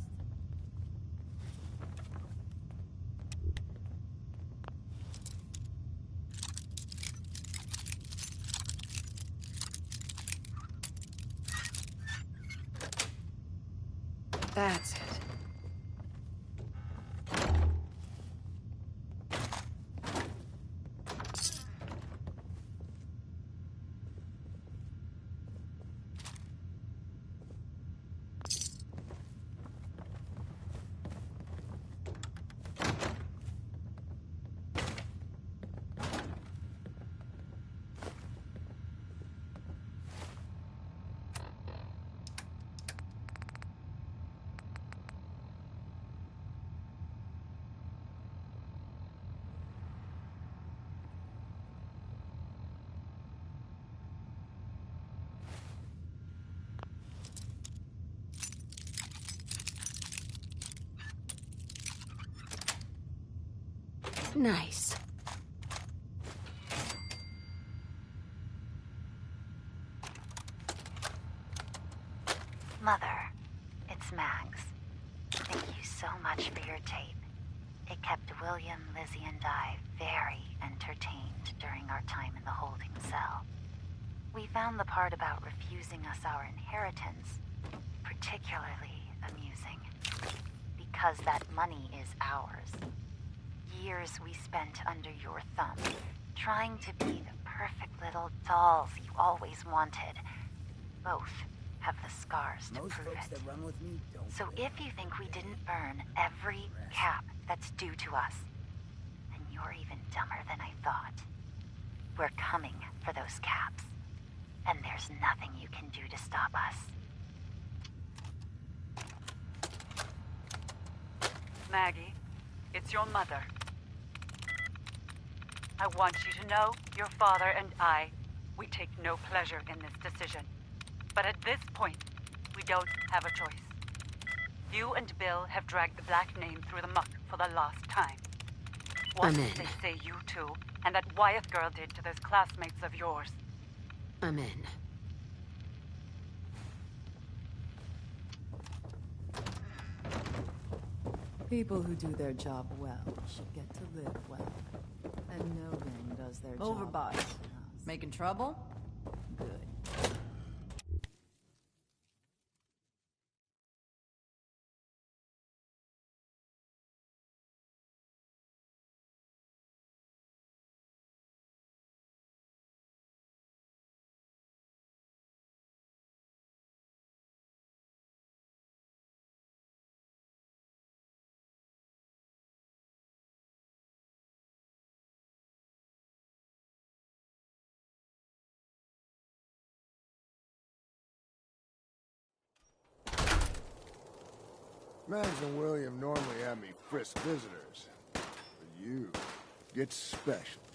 That's it. Nice. Mother, it's Max. Thank you so much for your tape. It kept William, Lizzie, and I very entertained during our time in the holding cell. We found the part about refusing us our inheritance particularly amusing. Because that money is ours. Years we spent under your thumb, trying to be the perfect little dolls you always wanted. Both have the scars to prove it. That run with me don't So if you think we didn't burn every cap that's due to us, then you're even dumber than I thought. We're coming for those caps, and there's nothing you can do to stop us. Maggie, it's your mother. I want you to know your father and we take no pleasure in this decision. But at this point, we don't have a choice. You and Bill have dragged the Black name through the muck for the last time. What did they say you two and that Wyeth girl did to those classmates of yours? I'm in. People who do their job well should get to live well. And no gang does their job. Overboss. Making trouble? Good. Mags and William normally have me frisk visitors. But you gets special.